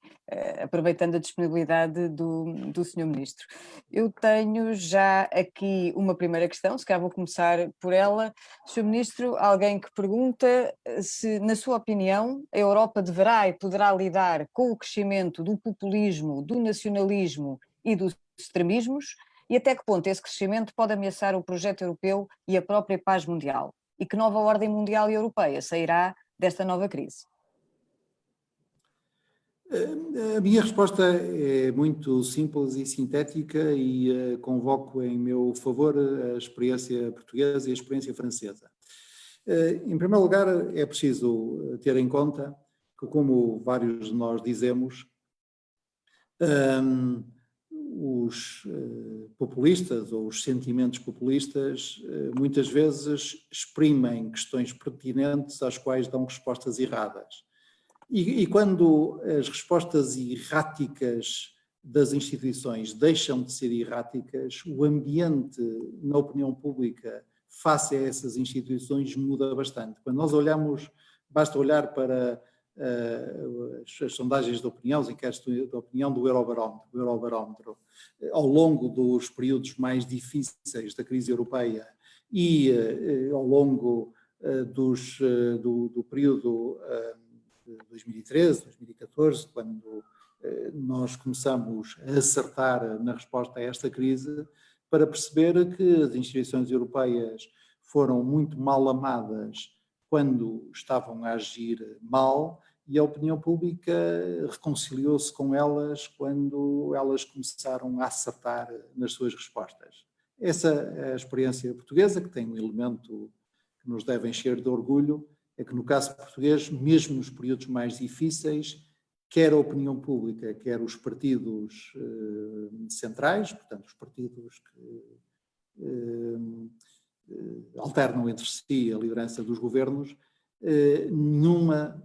aproveitando a disponibilidade do Sr. Ministro. Eu tenho já aqui uma primeira questão, se calhar vou começar por ela. Sr. Ministro, alguém que pergunta se, na sua opinião, a Europa deverá e poderá lidar com o crescimento do populismo, do nacionalismo e dos extremismos, e até que ponto esse crescimento pode ameaçar o projeto europeu e a própria paz mundial? E que nova ordem mundial e europeia sairá desta nova crise? A minha resposta é muito simples e sintética e convoco em meu favor a experiência portuguesa e a experiência francesa. Em primeiro lugar, é preciso ter em conta que, como vários de nós dizemos, os populistas ou os sentimentos populistas muitas vezes exprimem questões pertinentes às quais dão respostas erradas. E quando as respostas erráticas das instituições deixam de ser erráticas, o ambiente na opinião pública face a essas instituições muda bastante. Quando nós olhamos, basta olhar para as sondagens de opinião, os inquéritos de opinião do Eurobarómetro, ao longo dos períodos mais difíceis da crise europeia e ao longo do período de 2013, 2014, quando nós começamos a acertar na resposta a esta crise, para perceber que as instituições europeias foram muito mal amadas quando estavam a agir mal e a opinião pública reconciliou-se com elas quando elas começaram a acertar nas suas respostas. Essa é a experiência portuguesa, que tem um elemento que nos deve encher de orgulho, é que no caso português, mesmo nos períodos mais difíceis, quer a opinião pública, quer os partidos centrais, portanto os partidos que alternam entre si a liderança dos governos,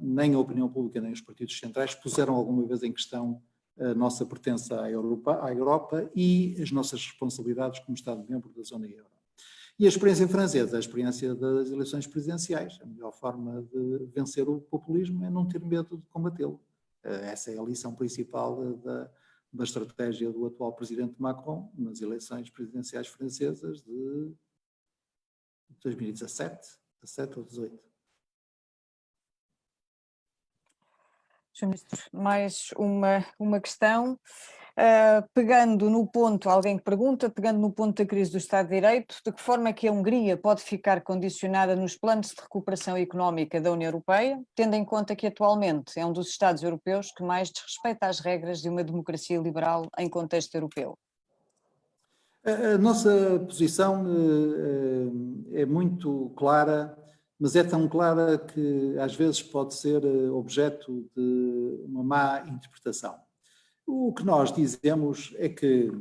nem a opinião pública nem os partidos centrais puseram alguma vez em questão a nossa pertença à Europa e as nossas responsabilidades como Estado-membro da zona euro. E a experiência francesa, a experiência das eleições presidenciais, a melhor forma de vencer o populismo é não ter medo de combatê-lo. Essa é a lição principal da estratégia do atual presidente Macron nas eleições presidenciais francesas de 2017, 17 ou 18. Sr. Ministro, mais uma questão. Pegando no ponto, alguém que pergunta, pegando no ponto da crise do Estado de Direito, de que forma é que a Hungria pode ficar condicionada nos planos de recuperação económica da União Europeia, tendo em conta que atualmente é um dos Estados europeus que mais desrespeita as regras de uma democracia liberal em contexto europeu? A nossa posição é muito clara, mas é tão clara que às vezes pode ser objeto de uma má interpretação. O que nós dizemos é que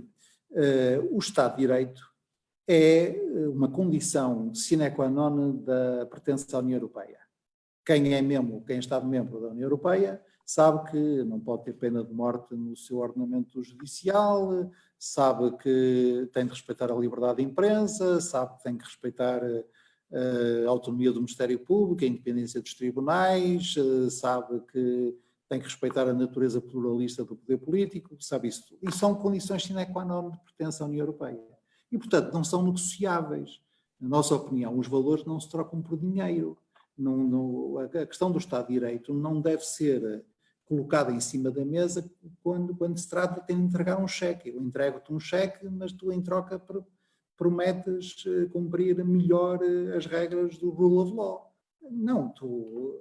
o Estado de Direito é uma condição sine qua non da pertença à União Europeia. Quem é Estado-membro da União Europeia sabe que não pode ter pena de morte no seu ordenamento judicial, sabe que tem de respeitar a liberdade de imprensa, sabe que tem que respeitar a autonomia do Ministério Público, a independência dos tribunais, sabe que tem que respeitar a natureza pluralista do poder político, sabe isso tudo. E são condições sine qua non de pertença à União Europeia. E, portanto, não são negociáveis. Na nossa opinião, os valores não se trocam por dinheiro. A questão do Estado de Direito não deve ser colocada em cima da mesa quando se trata de entregar um cheque. Eu entrego-te um cheque, mas tu em troca prometes cumprir melhor as regras do rule of law. Não, tu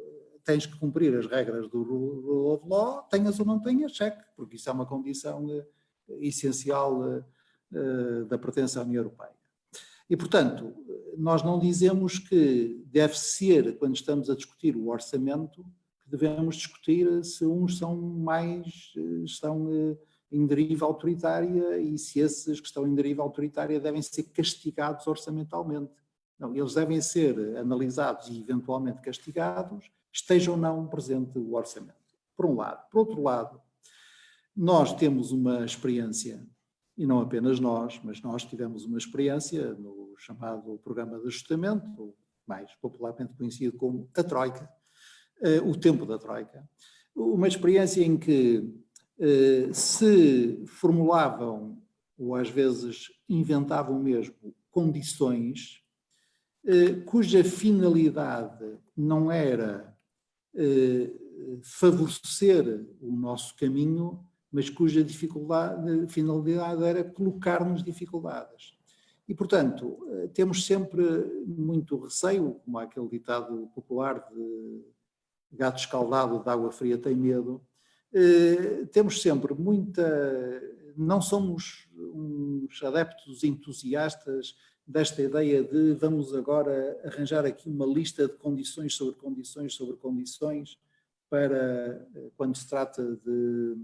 tens que cumprir as regras do rule of law, tenhas ou não tenhas cheque, porque isso é uma condição essencial da pertença à União Europeia. E, portanto, nós não dizemos que deve ser, quando estamos a discutir o orçamento, que devemos discutir se uns estão em deriva autoritária e se esses que estão em deriva autoritária devem ser castigados orçamentalmente. Não, eles devem ser analisados e eventualmente castigados, esteja ou não presente o orçamento. Por um lado. Por outro lado, nós temos uma experiência, e não apenas nós, mas nós tivemos uma experiência no chamado Programa de Ajustamento, mais popularmente conhecido como a Troika, o tempo da Troika. Uma experiência em que se formulavam, ou às vezes inventavam mesmo, condições cuja finalidade não era favorecer o nosso caminho, mas cuja finalidade era colocar-nos dificuldades. E, portanto, temos sempre muito receio, como há aquele ditado popular de gato escaldado de água fria tem medo, temos sempre não somos uns adeptos entusiastas desta ideia de vamos agora arranjar aqui uma lista de condições sobre condições sobre condições para quando se trata de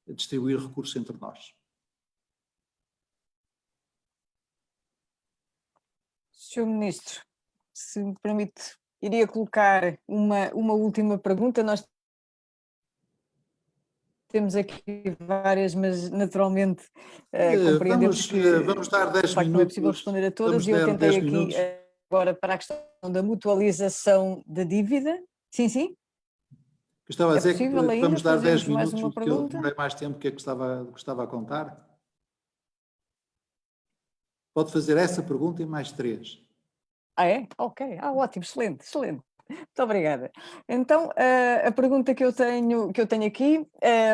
distribuir recursos entre nós. Sr. Ministro, se me permite, iria colocar uma última pergunta. Nós temos aqui várias, mas naturalmente compreendemos vamos dar 10 minutos. Não é possível responder a todas e eu tentei aqui agora para a questão da mutualização da dívida. Sim, sim. Estava a dizer que vamos dar 10 minutos, porque eu demorei mais tempo que estava a contar. Pode fazer essa pergunta e mais 3. Ah, é? Ok. Ótimo, excelente, excelente. Muito obrigada. Então, a pergunta que eu tenho aqui,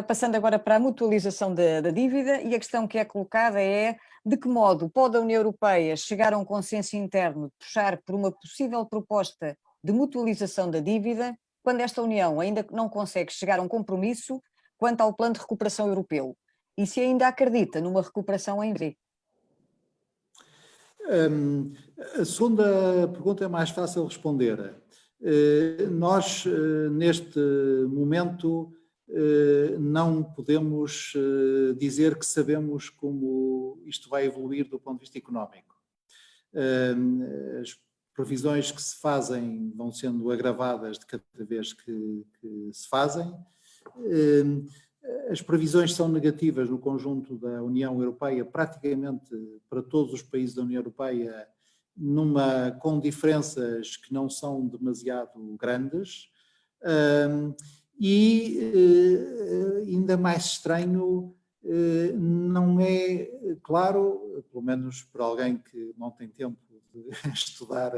passando agora para a mutualização da dívida, e a questão que é colocada é de que modo pode a União Europeia chegar a um consenso interno de puxar por uma possível proposta de mutualização da dívida, quando esta União ainda não consegue chegar a um compromisso quanto ao plano de recuperação europeu? E se ainda acredita numa recuperação em V? A segunda pergunta é mais fácil responder. Nós, neste momento, não podemos dizer que sabemos como isto vai evoluir do ponto de vista económico. As previsões que se fazem vão sendo agravadas de cada vez que se fazem. As previsões são negativas no conjunto da União Europeia, praticamente para todos os países da União Europeia, com diferenças que não são demasiado grandes. Ainda mais estranho, não é claro, pelo menos para alguém que não tem tempo de estudar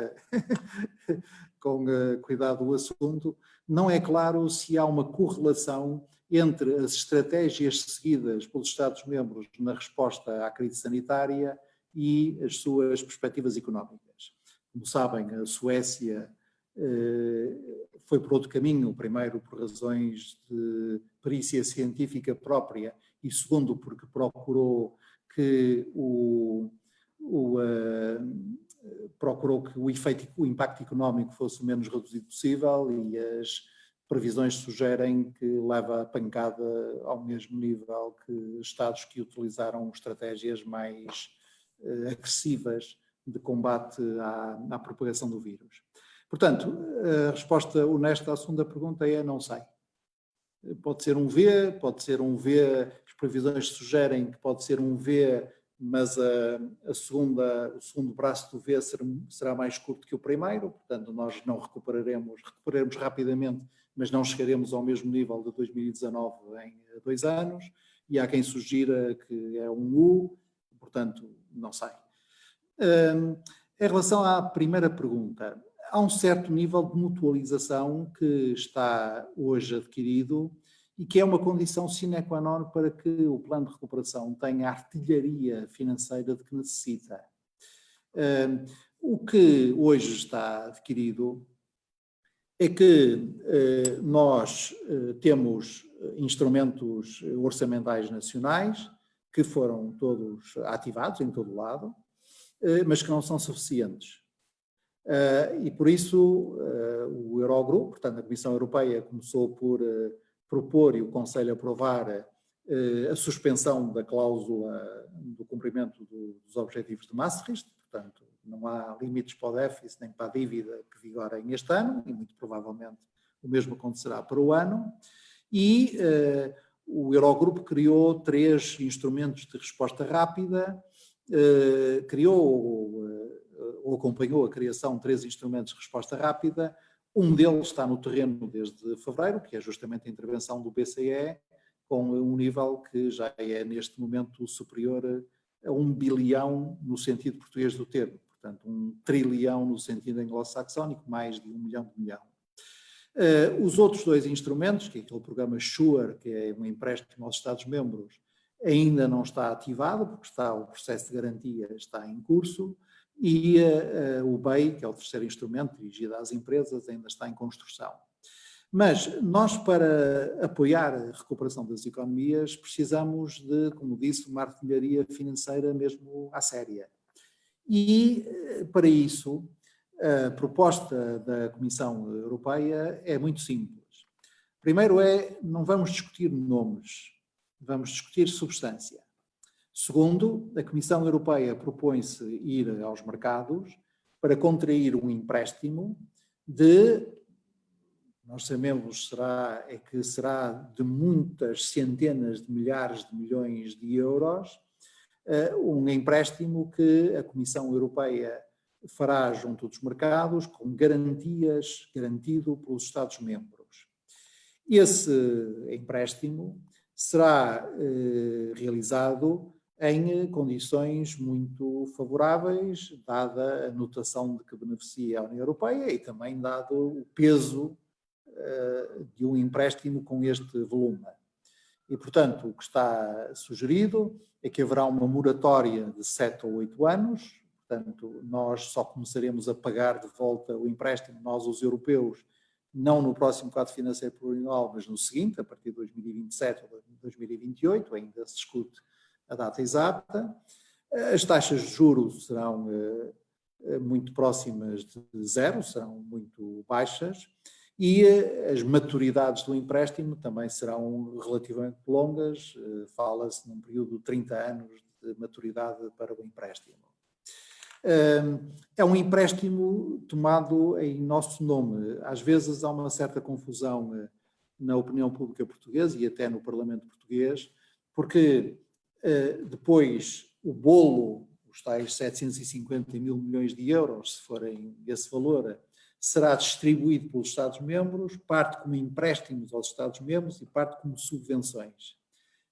com cuidado o assunto, não é claro se há uma correlação entre as estratégias seguidas pelos Estados-membros na resposta à crise sanitária e as suas perspectivas económicas. Como sabem, a Suécia foi por outro caminho, primeiro por razões de perícia científica própria e segundo porque procurou que o impacto económico fosse o menos reduzido possível, e as previsões sugerem que leva a pancada ao mesmo nível que Estados que utilizaram estratégias mais agressivas de combate à propagação do vírus. Portanto, a resposta honesta à segunda pergunta é não sei. Pode ser um V, as previsões sugerem que pode ser um V, mas o segundo braço do V será mais curto que o primeiro, portanto nós não recuperaremos rapidamente, mas não chegaremos ao mesmo nível de 2019 em 2 anos, e há quem sugira que é um U, portanto não sei. Em relação à primeira pergunta, há um certo nível de mutualização que está hoje adquirido e que é uma condição sine qua non para que o plano de recuperação tenha a artilharia financeira de que necessita. O que hoje está adquirido é que nós temos instrumentos orçamentais nacionais que foram todos ativados em todo o lado, mas que não são suficientes. E por isso o Eurogrupo, portanto a Comissão Europeia, começou por propor e o Conselho aprovar a suspensão da cláusula do cumprimento dos objetivos de Maastricht. Portanto, não há limites para o déficit nem para a dívida que vigorem este ano, e muito provavelmente o mesmo acontecerá para o ano. E o Eurogrupo criou 3 instrumentos de resposta rápida, ou acompanhou a criação de 3 instrumentos de resposta rápida. Um deles está no terreno desde fevereiro, que é justamente a intervenção do BCE, com um nível que já é neste momento superior a 1 bilhão no sentido português do termo, portanto 1 trilhão no sentido anglo-saxónico, mais de 1 milhão de milhão. Os outros 2 instrumentos, que é aquele programa SURE, que é um empréstimo aos Estados-membros, ainda não está ativado, porque o processo de garantia está em curso, e o BEI, que é o terceiro instrumento dirigido às empresas, ainda está em construção. Mas nós, para apoiar a recuperação das economias, precisamos de, como disse, uma artilharia financeira mesmo à séria. E, para isso, a proposta da Comissão Europeia é muito simples. Primeiro não vamos discutir nomes, vamos discutir substância. Segundo, a Comissão Europeia propõe-se ir aos mercados para contrair um empréstimo nós sabemos que será de muitas centenas de milhares de milhões de euros, um empréstimo que a Comissão Europeia fará junto dos mercados com garantido pelos Estados-membros. Esse empréstimo será realizado em condições muito favoráveis, dada a notação de que beneficia a União Europeia e também dado o peso de um empréstimo com este volume. E, portanto, o que está sugerido é que haverá uma moratória de 7 ou 8 anos, portanto, nós só começaremos a pagar de volta o empréstimo, nós os europeus, não no próximo quadro financeiro plurianual, mas no seguinte, a partir de 2027 ou 2028, ainda se discute a data exata. As taxas de juros serão muito próximas de zero, serão muito baixas, e as maturidades do empréstimo também serão relativamente longas, fala-se num período de 30 anos de maturidade para o empréstimo. É um empréstimo tomado em nosso nome. Às vezes há uma certa confusão na opinião pública portuguesa e até no Parlamento português, porque depois o bolo, os tais 750 mil milhões de euros, se forem esse valor, será distribuído pelos Estados-membros, parte como empréstimos aos Estados-membros e parte como subvenções.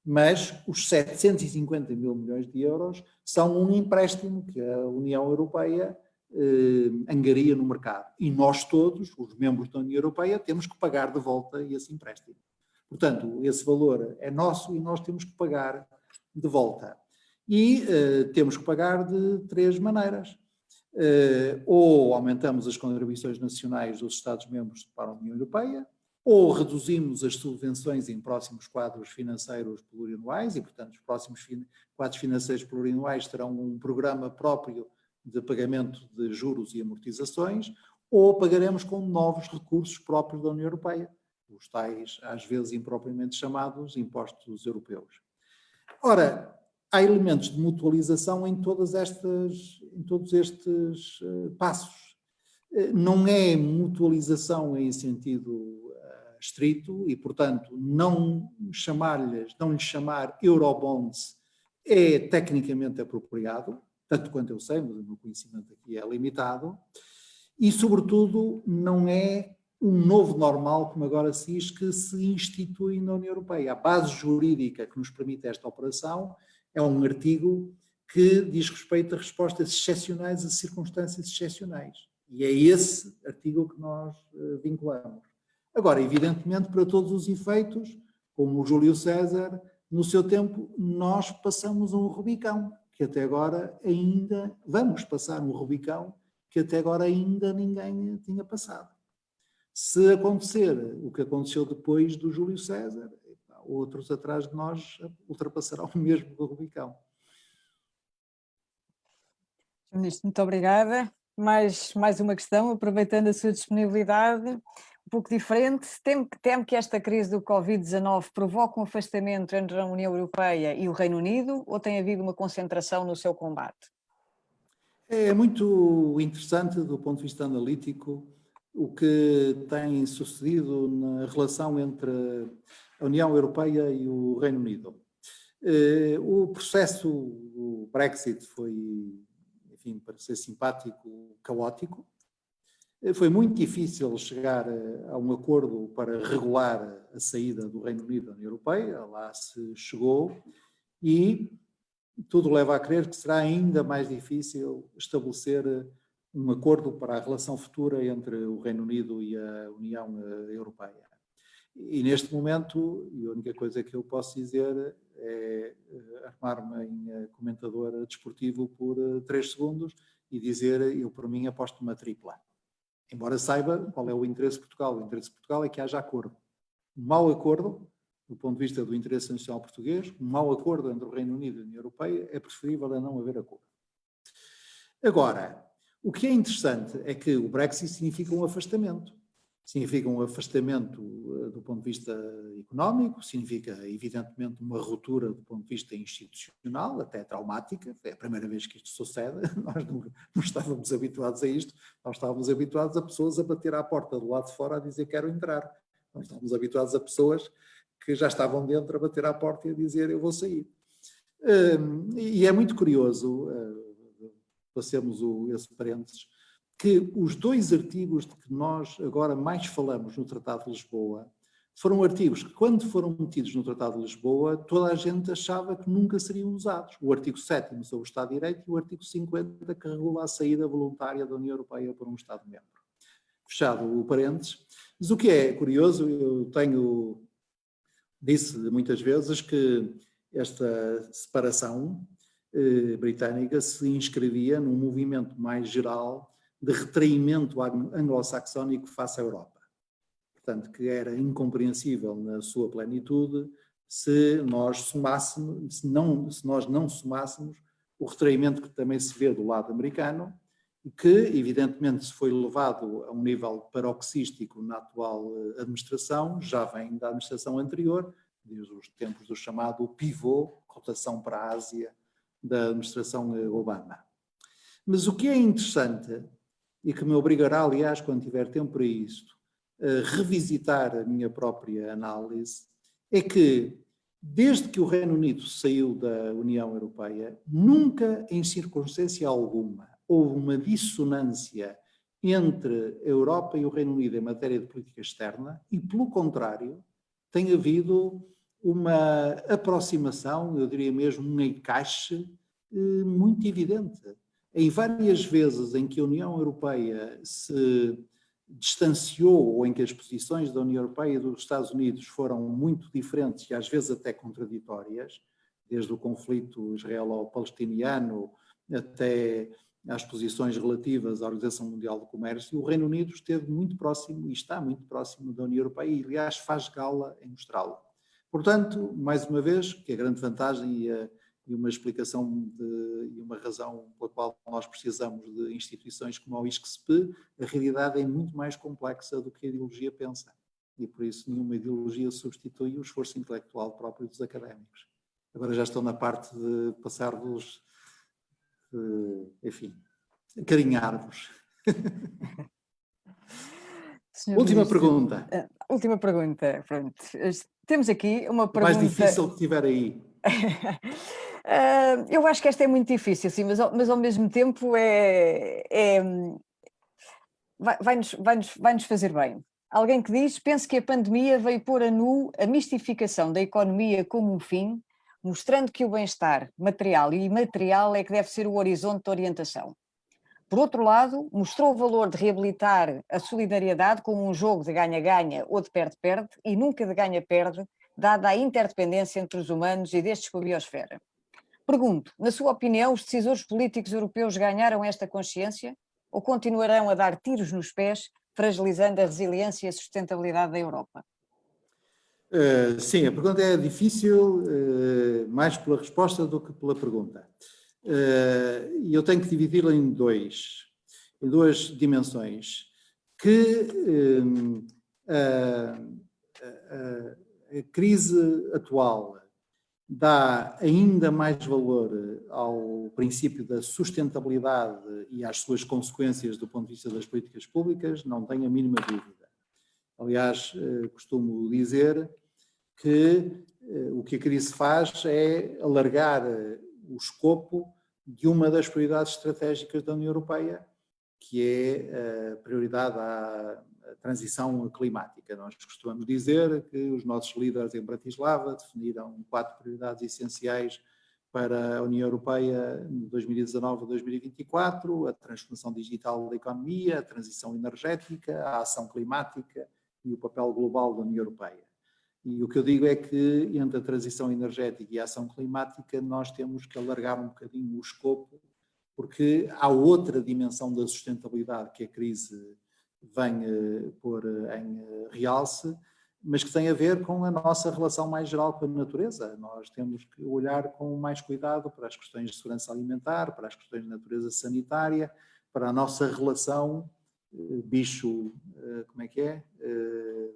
Mas os 750 mil milhões de euros são um empréstimo que a União Europeia angaria no mercado. E nós todos, os membros da União Europeia, temos que pagar de volta esse empréstimo. Portanto, esse valor é nosso e nós temos que pagar de volta. E temos que pagar de 3 maneiras. Ou aumentamos as contribuições nacionais dos Estados-membros para a União Europeia, ou reduzimos as subvenções em próximos quadros financeiros plurianuais e, portanto, os próximos quadros financeiros plurianuais terão um programa próprio de pagamento de juros e amortizações, ou pagaremos com novos recursos próprios da União Europeia, os tais, às vezes impropriamente chamados, impostos europeus. Ora, há elementos de mutualização em todos estes passos. Não é mutualização em sentido estrito e, portanto, não lhe chamar Eurobonds é tecnicamente apropriado, tanto quanto eu sei, mas o meu conhecimento aqui é limitado, e, sobretudo, não é um novo normal, como agora se diz, que se institui na União Europeia. A base jurídica que nos permite esta operação é um artigo que diz respeito a respostas excepcionais a circunstâncias excepcionais. E é esse artigo que nós vinculamos. Agora, evidentemente, para todos os efeitos, como o Júlio César, no seu tempo, nós passamos um Rubicão, que até agora ainda, vamos passar um Rubicão, que até agora ainda ninguém tinha passado. Se acontecer o que aconteceu depois do Júlio César, outros atrás de nós ultrapassarão o mesmo Rubicão. Sr. Ministro, muito obrigada. Mais uma questão, aproveitando a sua disponibilidade, um pouco diferente. Teme que esta crise do Covid-19 provoque um afastamento entre a União Europeia e o Reino Unido, ou tem havido uma concentração no seu combate? É muito interessante, do ponto de vista analítico, o que tem sucedido na relação entre a União Europeia e o Reino Unido. O processo do Brexit foi, enfim, para ser simpático, caótico. Foi muito difícil chegar a um acordo para regular a saída do Reino Unido da União Europeia, lá se chegou, e tudo leva a crer que será ainda mais difícil estabelecer um acordo para a relação futura entre o Reino Unido e a União Europeia. E neste momento, a única coisa que eu posso dizer é armar-me em comentador desportivo por 3 segundos e dizer, eu por mim aposto uma tripla. Embora saiba qual é o interesse de Portugal. O interesse de Portugal é que haja acordo. Um mau acordo, do ponto de vista do interesse nacional português, um mau acordo entre o Reino Unido e a União Europeia é preferível a não haver acordo. Agora, o que é interessante é que o Brexit significa um afastamento. Significa um afastamento do ponto de vista económico, significa evidentemente uma ruptura do ponto de vista institucional, até traumática. É a primeira vez que isto sucede, nós não estávamos habituados a isto, nós estávamos habituados a pessoas a bater à porta do lado de fora a dizer quero entrar. Nós estávamos habituados a pessoas que já estavam dentro a bater à porta e a dizer eu vou sair. E é muito curioso, passemos esse parênteses, que os 2 artigos de que nós agora mais falamos no Tratado de Lisboa foram artigos que, quando foram metidos no Tratado de Lisboa, toda a gente achava que nunca seriam usados. O artigo 7º sobre o Estado de Direito e o artigo 50 que regula a saída voluntária da União Europeia por um Estado-membro. Fechado o parênteses. Mas o que é curioso, eu disse muitas vezes que esta separação britânica se inscrevia num movimento mais geral de retraimento anglo-saxónico face à Europa. Portanto, que era incompreensível na sua plenitude se nós não somássemos o retraimento que também se vê do lado americano e que, evidentemente, se foi levado a um nível paroxístico na atual administração, já vem da administração anterior, desde os tempos do chamado pivô, rotação para a Ásia, da administração Obama. Mas o que é interessante, e que me obrigará, aliás, quando tiver tempo para isto, a revisitar a minha própria análise, é que, desde que o Reino Unido saiu da União Europeia, nunca, em circunstância alguma, houve uma dissonância entre a Europa e o Reino Unido em matéria de política externa e, pelo contrário, tem havido uma aproximação, eu diria mesmo um encaixe muito evidente. Em várias vezes em que a União Europeia se distanciou ou em que as posições da União Europeia e dos Estados Unidos foram muito diferentes e às vezes até contraditórias, desde o conflito israelo-palestiniano até às posições relativas à Organização Mundial do Comércio, o Reino Unido esteve muito próximo e está muito próximo da União Europeia e, aliás, faz gala em mostrá-lo. Portanto, mais uma vez, que a grande vantagem e uma explicação e uma razão pela qual nós precisamos de instituições como o ISCSP, a realidade é muito mais complexa do que a ideologia pensa. E por isso nenhuma ideologia substitui o esforço intelectual próprio dos académicos. Agora já estou na parte de passar-vos, enfim, acarinhar-vos. Última pergunta. Última pergunta. Pronto. Temos aqui uma pergunta... Mais difícil que tiver aí. Eu acho que esta é muito difícil, sim, mas ao mesmo tempo vai-nos fazer bem. Alguém que diz, penso que a pandemia veio pôr a nu a mistificação da economia como um fim, mostrando que o bem-estar material e imaterial é que deve ser o horizonte de orientação. Por outro lado, mostrou o valor de reabilitar a solidariedade como um jogo de ganha-ganha ou de perde-perde e nunca de ganha-perde, dada a interdependência entre os humanos e destes com a biosfera. Pergunto, na sua opinião, os decisores políticos europeus ganharam esta consciência ou continuarão a dar tiros nos pés, fragilizando a resiliência e a sustentabilidade da Europa? Sim, a pergunta é difícil, mais pela resposta do que pela pergunta. E eu tenho que dividi-la em duas dimensões. Que a crise atual dá ainda mais valor ao princípio da sustentabilidade e às suas consequências do ponto de vista das políticas públicas, não tenho a mínima dúvida. Aliás, costumo dizer que o que a crise faz é alargar o escopo de uma das prioridades estratégicas da União Europeia, que é a prioridade à transição climática. Nós costumamos dizer que os nossos líderes em Bratislava definiram 4 prioridades essenciais para a União Europeia de 2019 a 2024, a transformação digital da economia, a transição energética, a ação climática e o papel global da União Europeia. E o que eu digo é que entre a transição energética e a ação climática nós temos que alargar um bocadinho o escopo, porque há outra dimensão da sustentabilidade que a crise vem pôr em realce, mas que tem a ver com a nossa relação mais geral com a natureza. Nós temos que olhar com mais cuidado para as questões de segurança alimentar, para as questões de natureza sanitária, para a nossa relação bicho, como é que é?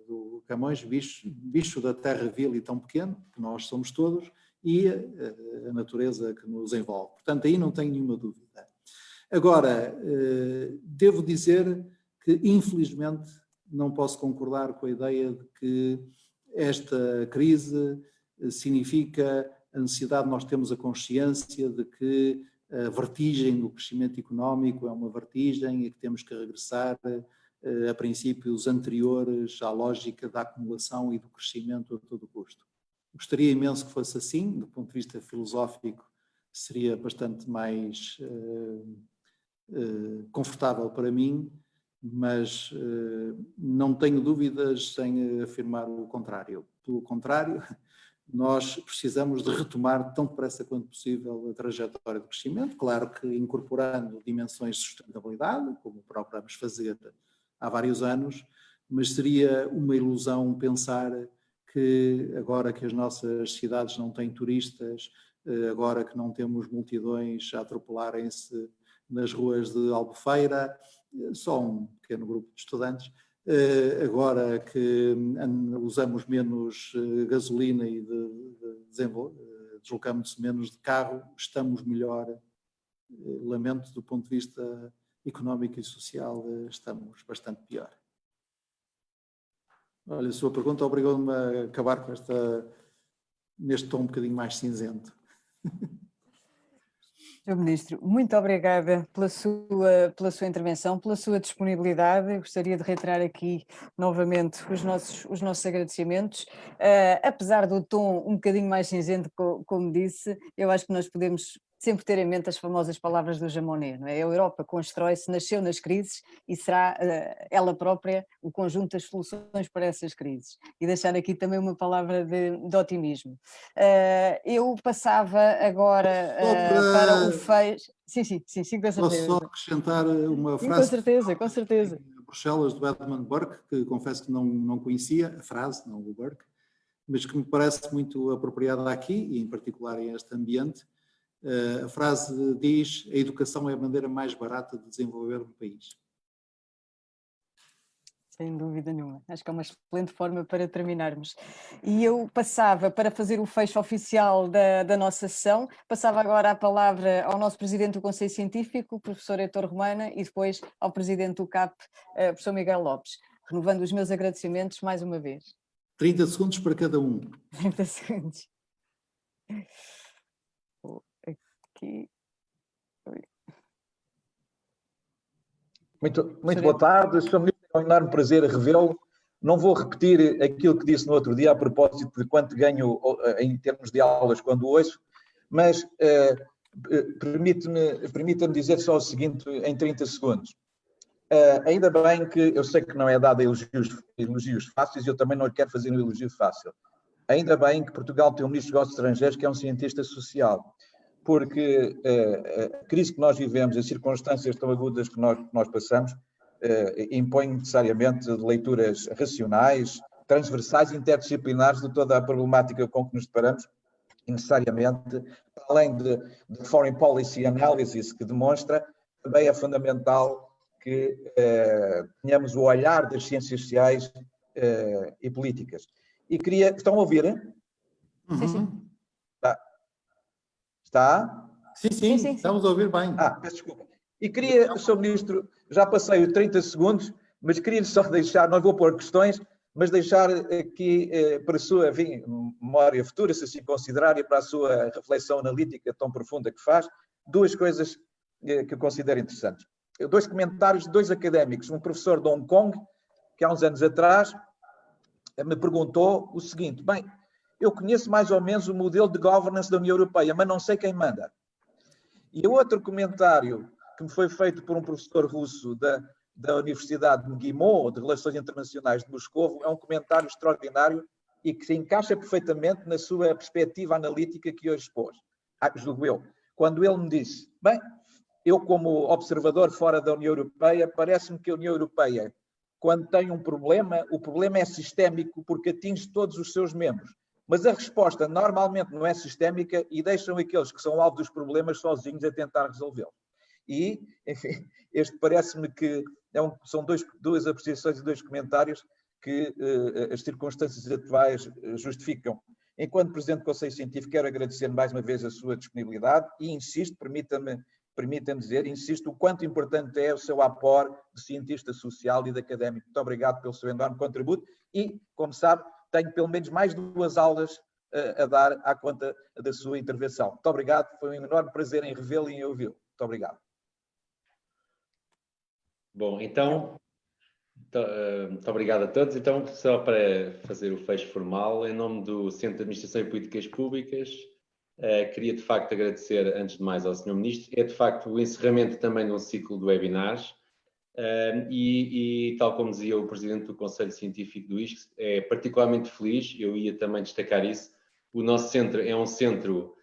Do Camões, bicho da terra vil e tão pequeno, que nós somos todos, e a natureza que nos envolve. Portanto, aí não tenho nenhuma dúvida. Agora, devo dizer que, infelizmente, não posso concordar com a ideia de que esta crise significa a necessidade de nós termos a consciência de que a vertigem do crescimento económico é uma vertigem e que temos que regressar a princípios anteriores à lógica da acumulação e do crescimento a todo custo. Gostaria imenso que fosse assim, do ponto de vista filosófico seria bastante mais confortável para mim, mas não tenho dúvidas em afirmar o contrário. Pelo contrário, nós precisamos de retomar tão depressa quanto possível a trajetória do crescimento, claro que incorporando dimensões de sustentabilidade, como procuramos fazer há vários anos, mas seria uma ilusão pensar que agora que as nossas cidades não têm turistas, agora que não temos multidões a atropelarem-se nas ruas de Albufeira, só um pequeno grupo de estudantes, agora que usamos menos gasolina e deslocamos-se menos de carro, estamos melhor. Lamento, do ponto de vista económico e social, estamos bastante pior. Olha, a sua pergunta obrigou-me a acabar com neste tom um bocadinho mais cinzento. Sr. Ministro, muito obrigada pela sua intervenção, pela sua disponibilidade. Eu gostaria de reiterar aqui novamente os nossos agradecimentos. Apesar do tom um bocadinho mais cinzento, como disse, eu acho que nós podemos sempre ter em mente as famosas palavras do Jean Monnet, não é? A Europa constrói-se, nasceu nas crises e será ela própria o conjunto das soluções para essas crises. E deixar aqui também uma palavra de otimismo. Eu passava agora para o fecho. Sim, com certeza. Posso só acrescentar uma frase? Com certeza. Em Bruxelas, do Edmund Burke, que confesso que não conhecia a frase, não o Burke, mas que me parece muito apropriada aqui, e em particular em este ambiente. A frase diz: a educação é a maneira mais barata de desenvolver um país. Sem dúvida nenhuma. Acho que é uma excelente forma para terminarmos. E eu passava, para fazer o fecho oficial da nossa sessão, passava agora a palavra ao nosso Presidente do Conselho Científico, o professor Heitor Romana, e depois ao Presidente do CAP, professor Miguel Lopes, renovando os meus agradecimentos mais uma vez. 30 segundos para cada um. 30 segundos. Aqui. Muito boa tarde, Sr. Ministro, é um enorme prazer revê-lo. Não vou repetir aquilo que disse no outro dia a propósito de quanto ganho em termos de aulas quando ouço, mas permita-me dizer só o seguinte em 30 segundos. Ainda bem que eu sei que não é dado elogios fáceis e eu também não lhe quero fazer um elogio fácil. ainda bem que Portugal tem um Ministro dos Negócios Estrangeiros que é um cientista social, porque a crise que nós vivemos, as circunstâncias tão agudas que nós passamos, impõem necessariamente leituras racionais, transversais e interdisciplinares de toda a problemática com que nos deparamos, e necessariamente, além de foreign policy analysis que demonstra, também é fundamental que tenhamos o olhar das ciências sociais e políticas. E queria... Estão a ouvir? Sim, sim. Está? Sim, sim, sim, estamos a ouvir bem. Peço desculpa. E queria, Sr. Ministro, já passei os 30 segundos, mas queria só deixar, não vou pôr questões, mas deixar aqui para a sua memória futura, se assim considerar, e para a sua reflexão analítica tão profunda que faz, duas coisas que eu considero interessantes. Dois comentários de dois académicos. Um professor de Hong Kong, que há uns anos atrás me perguntou o seguinte: bem, eu conheço mais ou menos o modelo de governance da União Europeia, mas não sei quem manda. E o outro comentário que me foi feito por um professor russo da Universidade de MGIMO, de Relações Internacionais de Moscovo, é um comentário extraordinário e que se encaixa perfeitamente na sua perspectiva analítica que hoje expôs, julgo eu. Quando ele me disse, bem, eu como observador fora da União Europeia, parece-me que a União Europeia, quando tem um problema, o problema é sistémico porque atinge todos os seus membros. Mas a resposta normalmente não é sistémica e deixam aqueles que são alvo dos problemas sozinhos a tentar resolvê-los. E, enfim, este parece-me que são duas apreciações e dois comentários que as circunstâncias atuais justificam. Enquanto Presidente do Conselho Científico, quero agradecer mais uma vez a sua disponibilidade e insisto, permita-me dizer, insisto, o quanto importante é o seu aporte de cientista social e de académico. Muito obrigado pelo seu enorme contributo e, como sabe, tenho pelo menos mais 2 aulas a dar à conta da sua intervenção. Muito obrigado, foi um enorme prazer em revê-lo e em ouvi-lo. Muito obrigado. Bom, então, muito obrigado a todos. Então, só para fazer o fecho formal, em nome do Centro de Administração e Políticas Públicas, queria de facto agradecer, antes de mais, ao Sr. Ministro. É de facto o encerramento também de um ciclo de webinars e tal como dizia o Presidente do Conselho Científico do ISCS, é particularmente feliz, eu ia também destacar isso. O nosso centro é um centro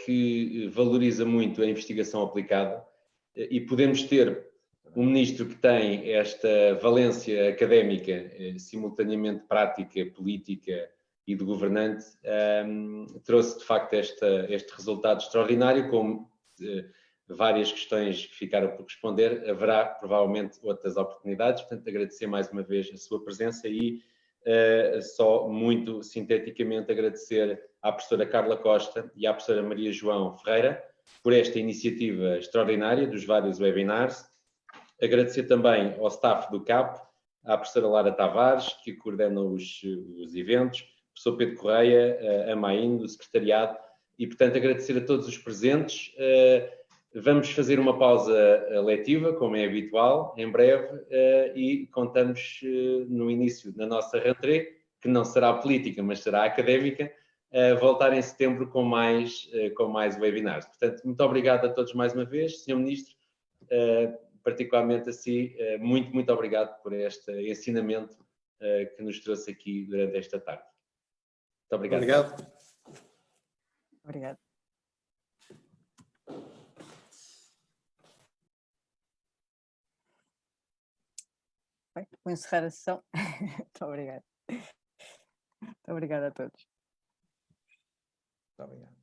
que valoriza muito a investigação aplicada e podemos ter um ministro que tem esta valência académica, simultaneamente prática, política e de governante, trouxe de facto este resultado extraordinário, com várias questões que ficaram por responder. Haverá provavelmente outras oportunidades, portanto agradecer mais uma vez a sua presença e só muito sinteticamente agradecer à professora Carla Costa e à professora Maria João Ferreira por esta iniciativa extraordinária dos vários webinars. Agradecer também ao staff do CAP, à professora Lara Tavares, que coordena os eventos, ao professor Pedro Correia, a Maín, do secretariado, e, portanto, agradecer a todos os presentes. Vamos fazer uma pausa letiva, como é habitual, em breve, e contamos no início da nossa rentrée, que não será política, mas será académica, voltar em setembro com mais webinars. Portanto, muito obrigado a todos mais uma vez. Sr. Ministro, particularmente a si, muito obrigado por este ensinamento que nos trouxe aqui durante esta tarde. Muito obrigado. Obrigado. Obrigado. Bem, vou encerrar a sessão. Muito obrigada. Muito obrigada a todos. Muito obrigado.